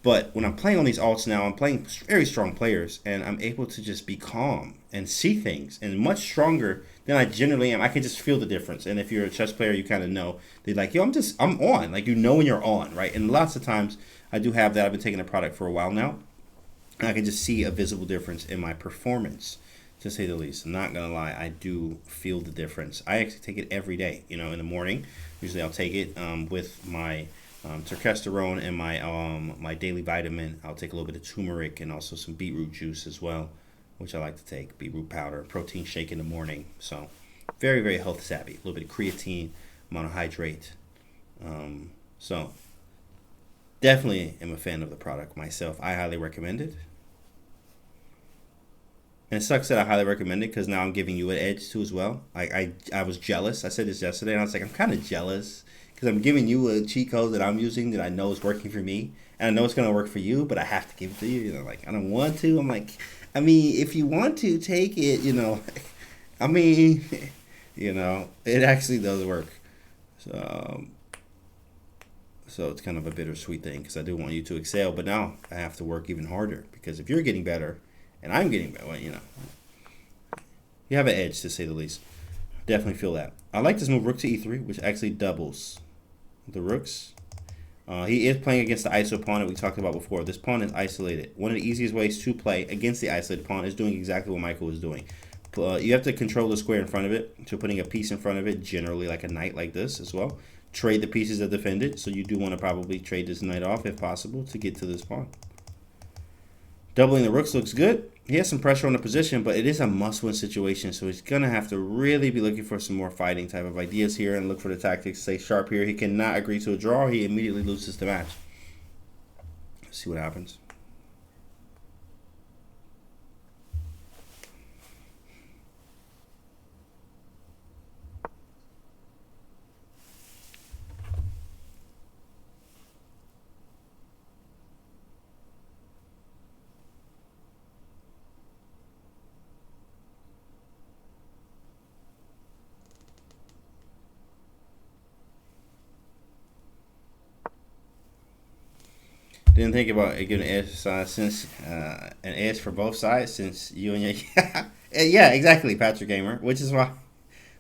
But when I'm playing on these alts now, I'm playing very strong players, and I'm able to just be calm and see things, and much stronger than I generally am. I can just feel the difference. And if you're a chess player, you kind of know. They're like, yo, I'm on. Like, when you're on, right? And lots of times I do have that. I've been taking the product for a while now. And I can just see a visible difference in my performance, to say the least. I'm not going to lie. I do feel the difference. I actually take it every day, in the morning. Usually I'll take it with my testosterone and my daily vitamin. I'll take a little bit of turmeric and also some beetroot juice as well, which I like to take. Beetroot powder, protein shake in the morning. So very, very health savvy. A little bit of creatine, monohydrate. So definitely am a fan of the product myself. I highly recommend it. And it sucks that I highly recommend it, because now I'm giving you an edge too as well. I was jealous. I said this yesterday, and I was like, I'm kind of jealous, because I'm giving you a cheat code that I'm using that I know is working for me, and I know it's going to work for you, but I have to give it to you. Like, I don't want to. I'm like, if you want to, take it, it actually does work. So it's kind of a bittersweet thing, because I do want you to excel, but now I have to work even harder, because if you're getting better and I'm getting better, well, you have an edge, to say the least. Definitely feel that. I like this move, rook to e3, which actually doubles the rooks. He is playing against the ISO pawn that we talked about before. This pawn is isolated. One of the easiest ways to play against the isolated pawn is doing exactly what Michael was doing. You have to control the square in front of it. So putting a piece in front of it, generally like a knight like this as well. Trade the pieces that defend it. So you do want to probably trade this knight off if possible to get to this pawn. Doubling the rooks looks good. He has some pressure on the position, but it is a must-win situation, so he's going to have to really be looking for some more fighting type of ideas here and look for the tactics. Stay sharp here. He cannot agree to a draw. He immediately loses the match. Let's see what happens. Didn't think about giving an edge since an edge for both sides, since you and your yeah, exactly, Patrick Gamer. Which is why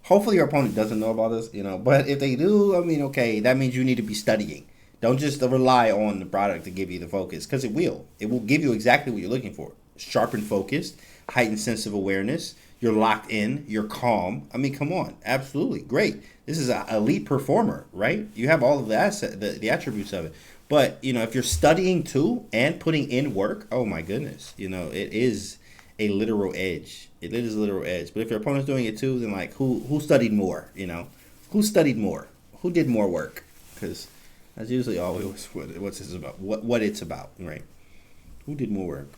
hopefully your opponent doesn't know about this, But if they do, okay, that means you need to be studying. Don't just rely on the product to give you the focus, because it will. It will give you exactly what you're looking for: sharpened focus, heightened sense of awareness. You're locked in. You're calm. Come on, absolutely great. This is an elite performer, right? You have all of the attributes of it. But, if you're studying too and putting in work, oh my goodness, it is a literal edge. It is a literal edge. But if your opponent's doing it too, then like who studied more, Who studied more? Who did more work? Because that's usually always what this is about, what it's about, right? Who did more work?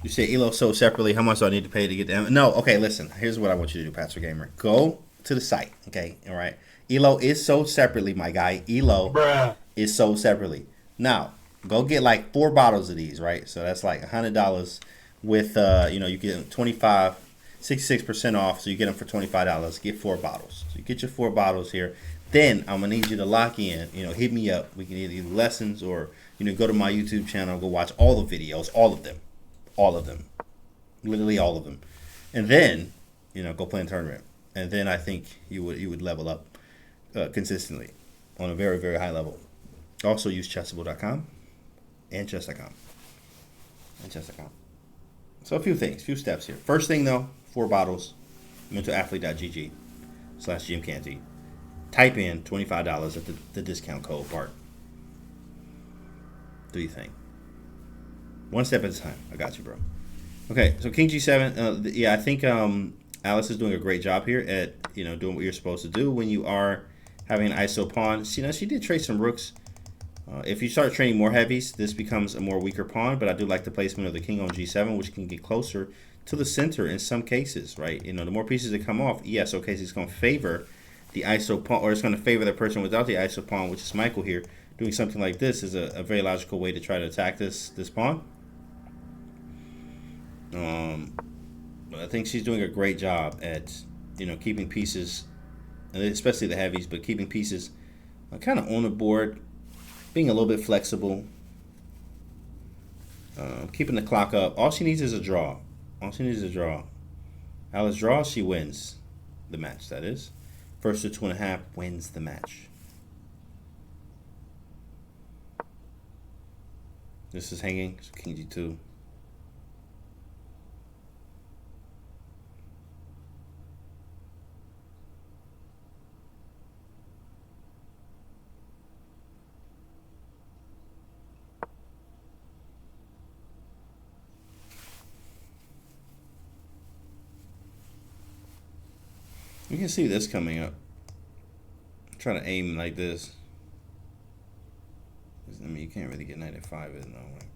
You say Elo sold separately. How much do I need to pay to get them? No, okay, listen. Here's what I want you to do, Patrick Gamer. Go to the site, okay? All right. Elo is sold separately, my guy. Elo is sold separately. Now, go get like 4 bottles of these, right? So that's like $100 with, you get them 66% off. So you get them for $25. Get 4 bottles. So you get your 4 bottles here. Then I'm going to need you to lock in, hit me up. We can either do lessons or, go to my YouTube channel, go watch all the videos, all of them. All of them, literally all of them, and then go play in a tournament, and then I think you would level up consistently on a very, very high level. Also use chessable.com and chess.com So a few steps here. First thing though, 4 bottles, mentalathlete.gg/GMCanty. Type in $25 at the discount code part. do you think? One step at a time. I got you, bro. Okay, so King G7. Yeah, I think Alice is doing a great job here at doing what you're supposed to do when you are having an ISO pawn. She did trade some rooks. If you start training more heavies, this becomes a more weaker pawn. But I do like the placement of the king on G7, which can get closer to the center in some cases, right? The more pieces that come off, yes, okay, so it's going to favor the ISO pawn, or it's going to favor the person without the ISO pawn, which is Michael here. Doing something like this is a very logical way to try to attack this pawn. I think she's doing a great job at keeping pieces, especially the heavies, but keeping pieces kind of on the board, being a little bit flexible, keeping the clock up. All she needs is a draw. All she needs is a draw. Alice draws, she wins the match. That is, first to 2.5 wins the match. This is hanging. So King G2. You can see this coming up. I'm trying to aim like this. I mean, you can't really get knight at 5, isn't no way.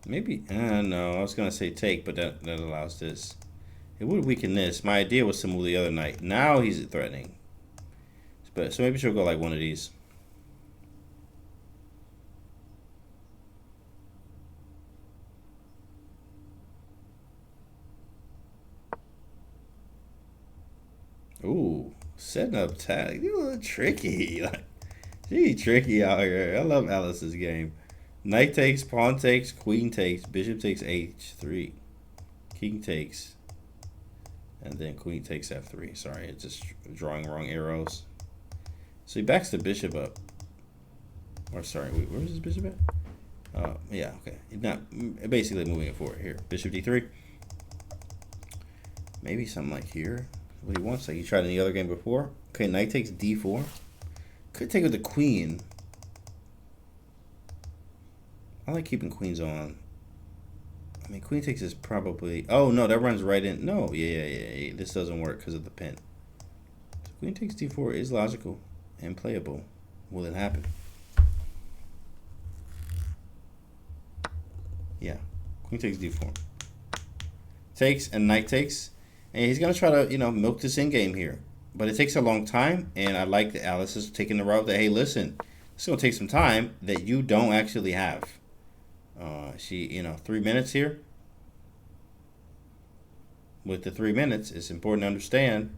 Maybe, no, I was going to say take, but that allows this. It would weaken this. My idea was to move the other knight. Now he's threatening. But so maybe she'll go like one of these. Ooh, setting up tag. You're a little tricky. Like, she tricky out here. I love Alice's game. Knight takes, pawn takes, queen takes, bishop takes h3, king takes, and then queen takes f3. Sorry, it's just drawing wrong arrows. So he backs the bishop up. Or sorry, wait, where's his bishop at? Yeah, okay. He's not basically moving it forward here. Bishop d3. Maybe something like here. What he wants, like he tried in the other game before. Okay, knight takes d4. Could take with the queen. I like keeping queens on. I mean, queen takes is probably... Oh, no, that runs right in. No, yeah. This doesn't work because of the pin. So queen takes d4 is logical and playable. Will it happen? Yeah. Queen takes d4. Takes and knight takes. And he's going to try to, milk this in game here. But it takes a long time. And I like that Alice is taking the route that, hey, listen, it's going to take some time that you don't actually have. 3 minutes here. With the 3 minutes, it's important to understand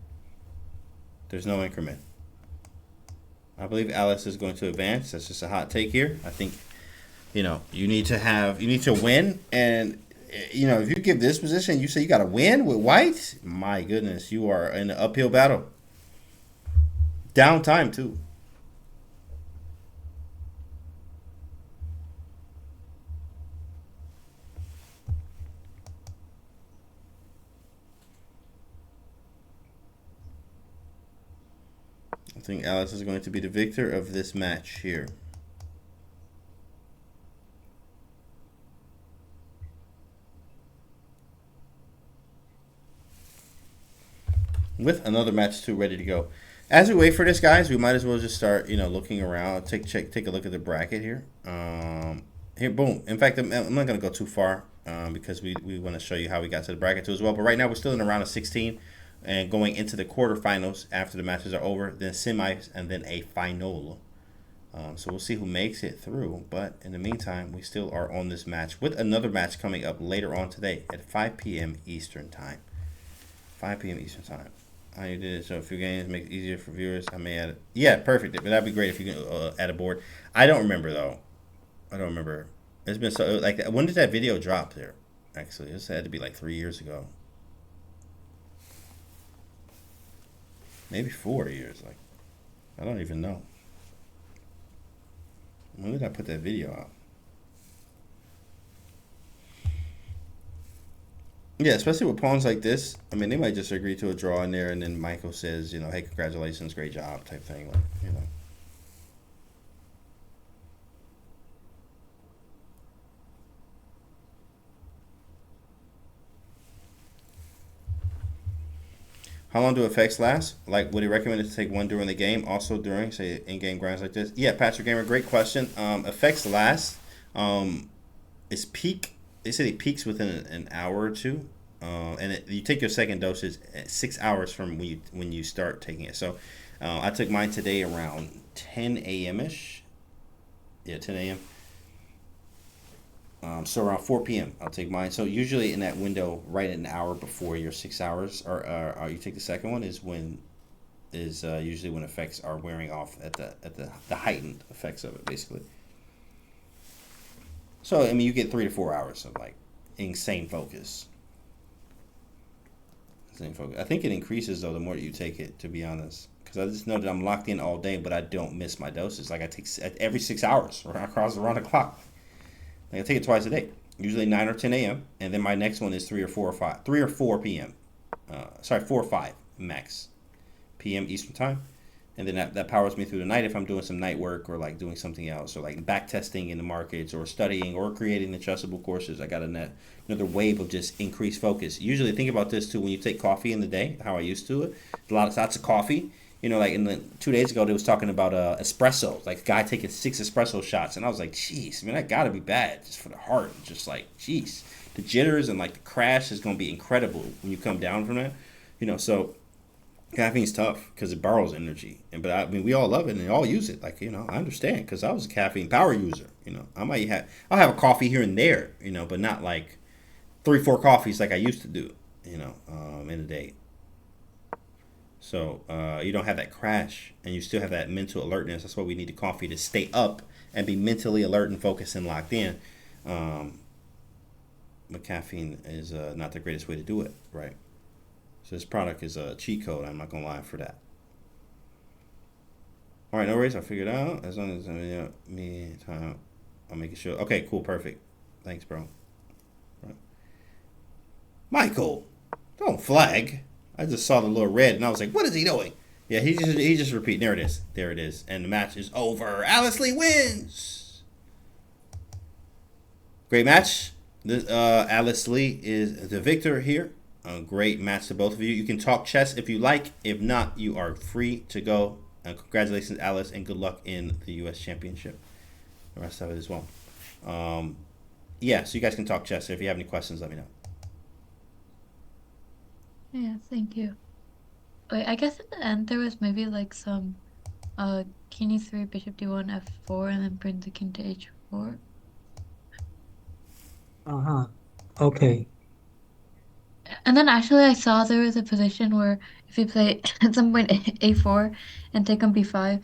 there's no increment. I believe Alice is going to advance. That's just a hot take here. I think, you need to win. And, if you give this position, you say you got to win with white, my goodness, you are in an uphill battle. Downtime, too. I think Alice is going to be the victor of this match here. With another match too ready to go. As we wait for this, guys, we might as well just start, looking around. Take a look at the bracket here. Here, boom. In fact, I'm not going to go too far because we want to show you how we got to the bracket too as well. But right now, we're still in the round of 16. And going into the quarterfinals after the matches are over, then semis, and then a final. So we'll see who makes it through. But in the meantime, we still are on this match with another match coming up later on today at 5 p.m. Eastern Time. 5 p.m. Eastern Time. I did it so a few games make it easier for viewers. I may add it. Yeah, perfect. But that'd be great if you can add a board. I don't remember though. I don't remember. It's been so like when did that video drop there? Actually, this had to be like 3 years ago. Maybe 4 years. Like, I don't even know. When did I put that video out? Yeah, especially with pawns like this. I mean, they might just agree to a draw in there, and then Michael says, hey, congratulations, great job, type thing. Like. How long do effects last? Like, would he recommend it to take one during the game, also during, say, in-game grinds like this? Yeah, Patrick Gamer, great question. Effects last. Um, it's peak. They said it peaks within an hour or two, and you take your second dosage at 6 hours from when you start taking it. So, I took mine today around 10 a.m. ish. Yeah, 10 a.m. So around 4 p.m. I'll take mine. So usually in that window, right an hour before your 6 hours, or you take the second one, is usually when effects are wearing off at the heightened effects of it, basically. So I mean, you get 3 to 4 hours of like insane focus. Insane focus. I think it increases though the more you take it. To be honest, because I just know that I'm locked in all day, but I don't miss my doses. Like I take every 6 hours around the clock. Like I take it twice a day, usually 9 or 10 a.m. And then my next one is 3 or 4 p.m. Sorry, 4 or 5 max p.m. Eastern time, and then that powers me through the night if I'm doing some night work or like doing something else or like back testing in the markets or studying or creating the Chessable courses. I got another wave of just increased focus. Usually think about this too when you take coffee in the day, how I used to it. Lots of coffee. Like in the 2 days ago, they was talking about espresso, like a guy taking 6 espresso shots, and I was like, "Jeez, man, that gotta be bad just for the heart." Just like, jeez, the jitters and like the crash is gonna be incredible when you come down from that. So caffeine's tough because it borrows energy, but I mean, we all love it and all use it. Like, I understand because I was a caffeine power user. I'll have a coffee here and there, but not like 3, 4 coffees like I used to do, in a day. So you don't have that crash, and you still have that mental alertness. That's why we need the coffee to stay up and be mentally alert and focused and locked in. Um, but caffeine is not the greatest way to do it, right? So this product is a cheat code. I'm not gonna lie for that. All right, no worries. I figured it out. As long as me time, I'll make it sure. Okay, cool, perfect. Thanks, bro. Right. Michael, don't flag. I just saw the little red and I was like, what is he doing? Yeah, he just repeat. There it is. There it is. And the match is over. Alice Lee wins. Great match. Alice Lee is the victor here. A great match to both of you. You can talk chess if you like. If not, you are free to go. Congratulations, Alice, and good luck in the U.S. Championship. The rest of it as well. Yeah, so you guys can talk chess. If you have any questions, let me know. Yeah, thank you. Wait, I guess at the end there was maybe like some king e3, bishop d1, f4, and then bring the king to h4. Uh-huh. Okay. And then actually I saw there was a position where if you play at some point a4 and take on b5,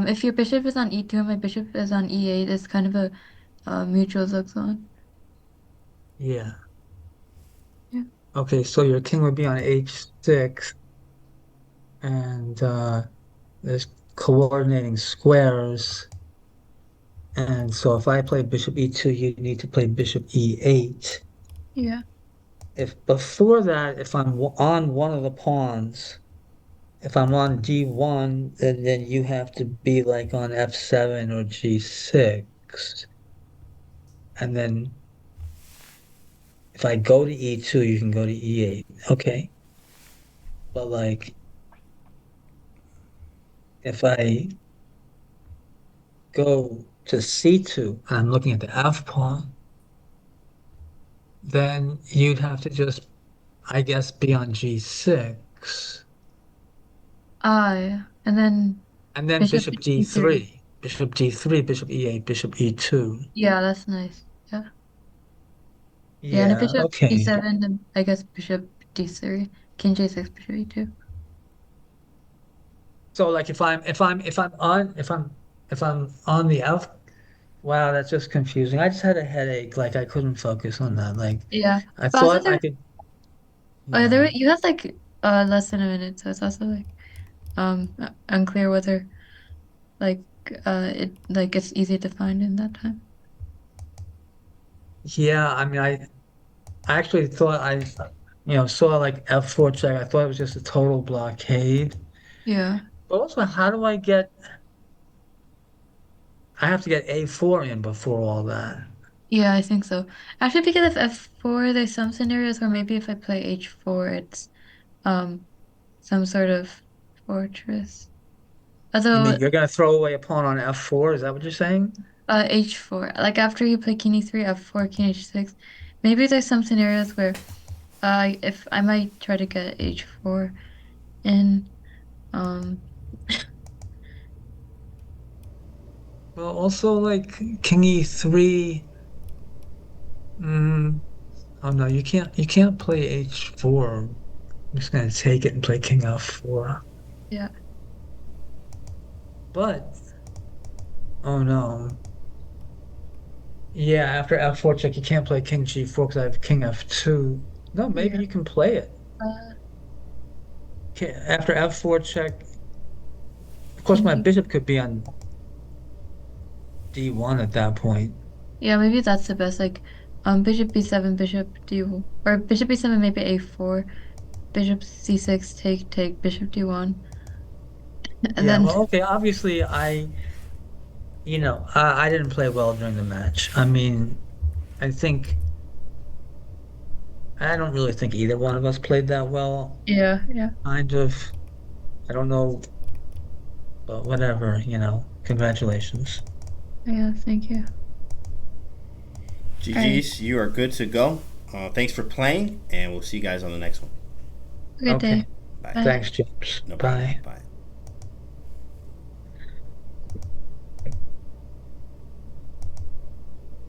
if your bishop is on e2 and my bishop is on e8, it's kind of a mutual zugzwang. Yeah. Yeah. Okay, so your king would be on h6, and there's coordinating squares. And so if I play bishop e2, you need to play bishop e8. Yeah. If before that, if I'm on one of the pawns, if I'm on d1, then you have to be like on f7 or g6. And then if I go to e2, you can go to e8. Okay. But like if I go to c2, I'm looking at the f pawn, then you'd have to just, I guess, be on g6. Ah, yeah. And then And then bishop bishop d3. d3, bishop d3, bishop e8, bishop e2. Yeah, that's nice. Yeah. Yeah, and a Yeah, bishop okay. e7, then I guess bishop d3, king j6, bishop e2. So like if I'm on the F, wow, that's just confusing. I just had a headache, like I couldn't focus on that. Like Yeah. I But also thought I there, could, oh, there yeah. you have like less than a minute, so it's also like unclear whether like it's easy to find in that time. Yeah, I mean I actually thought saw like F4 check. I thought it was just a total blockade. Yeah. But also, how do I get? I have to get A4 in before all that. Yeah, I think so. Actually, because of F4, there's some scenarios where maybe if I play H4, it's um some sort of fortress. You Although mean you're gonna throw away a pawn on F4? Is that what you're saying? H4, like after you play King E3, F4, King H6, maybe there's some scenarios where if I might try to get H4 in. Um Well, also like King E3. Mm, oh no, you can't. You can't play H4. I'm just gonna take it and play King F4. yeah. But oh no. Yeah, after F4 check, you can't play King G4 because I have King F2. No, maybe Yeah. you can play it. Uh, After F4 check, of course, King my B. bishop could be on D1 at that point. Yeah, maybe that's the best. Like, Bishop B7, Bishop D, or Bishop B7, maybe A4, Bishop C6, take, Bishop D1, and Yeah, then well, okay. Obviously, I didn't play well during the match. I mean, I think I don't really think either one of us played that well. yeah, yeah, Kind of. I don't know, but whatever, Congratulations. yeah. Thank you. All right. GG's, you are good to go. Thanks for playing, and we'll see you guys on the next one. Good day. Okay. Bye. Bye. Thanks, James. No problem. Bye. Bye.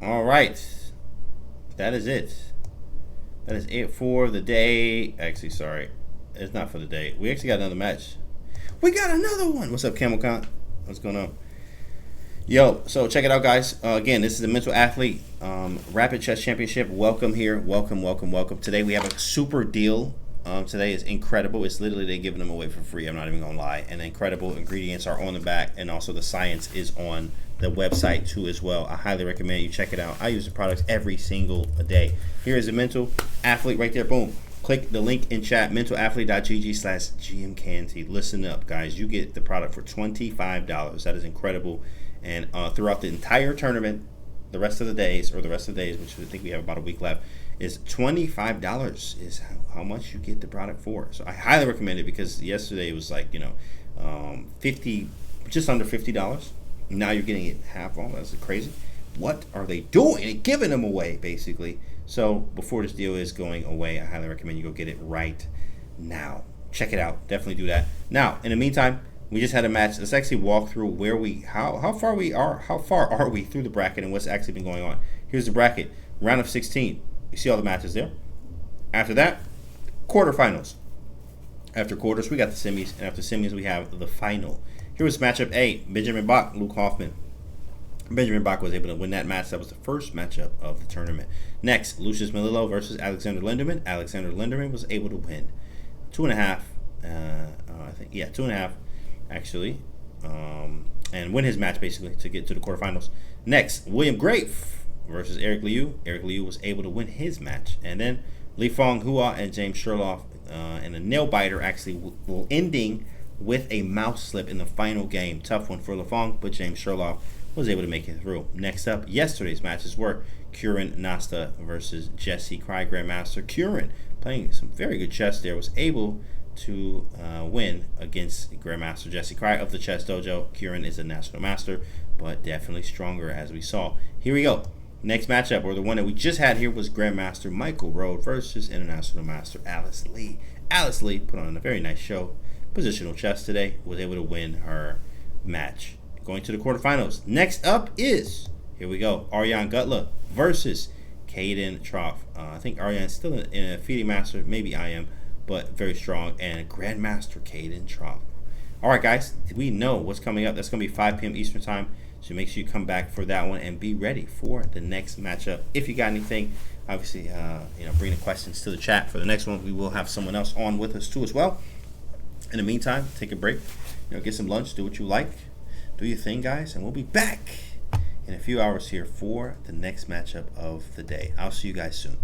All right. That is it. That is it for the day. Actually, sorry. It's not for the day. We actually got another match. We got another one. What's up, CamelCon? What's going on? Yo, so check it out, guys. Again, this is the Mental Athlete Rapid Chess Championship. Welcome here. Welcome, welcome, welcome. Today we have a super deal. Today is incredible. It's literally they're giving them away for free. I'm not even going to lie. And incredible ingredients are on the back. And also the science is on the website too as well. I highly recommend you check it out. I use the products every single day. Here is a Mental Athlete right there. Boom. Click the link in chat, mentalathlete.gg/GMCanty. Listen up, guys. You get the product for $25. That is incredible. And throughout the entire tournament, the rest of the days, which I think we have about a week left, is $25 is how much you get the product for. So I highly recommend it because yesterday it was like, 50, just under $50. Now you're getting it half off. That's crazy. What are they doing? They're giving them away, basically. So before this deal is going away, I highly recommend you go get it right now. Check it out. Definitely do that. Now, in the meantime, we just had a match. Let's actually walk through where how far are we through the bracket and what's actually been going on. Here's the bracket. Round of 16. You see all the matches there. After that, quarterfinals. After quarters, we got the semis, and after semis, we have the final. Here was matchup A: Benjamin Bach, Luke Hoffman. Benjamin Bach was able to win that match. That was the first matchup of the tournament. Next, Lucius Melillo versus Alexander Linderman. Alexander Linderman was able to win 2.5. I think 2.5 actually, and win his match basically to get to the quarterfinals. Next, William Grafe versus Eric Liu. Eric Liu was able to win his match, and then Li Fong Hua and James Sherlock in a nail biter, actually ending with a mouse slip in the final game. Tough one for Li Fong, but James Sherlock was able to make it through. Next up, yesterday's matches were Kieran Nasta versus Jesse Cry, Grandmaster. Kieran, playing some very good chess there, was able to win against Grandmaster Jesse Cry of the Chess Dojo. Kieran is a national master, but definitely stronger as we saw. Here we go. Next matchup, or the one that we just had here, was Grandmaster Michael Rode versus International Master Alice Lee. Alice Lee put on a very nice show. Positional chess today, was able to win her match. Going to the quarterfinals. Next up is, here we go, Arjan Gutla versus Caden Troff. I think Arjan's still in a FIDE master, maybe I am, but very strong, and Grandmaster Caden Troff. All right, guys, we know what's coming up. That's going to be 5 p.m. Eastern Time, so make sure you come back for that one and be ready for the next matchup. If you got anything, obviously, bring the questions to the chat for the next one. We will have someone else on with us too as well. In the meantime, take a break, get some lunch, do what you like, do your thing, guys, and we'll be back in a few hours here for the next matchup of the day. I'll see you guys soon.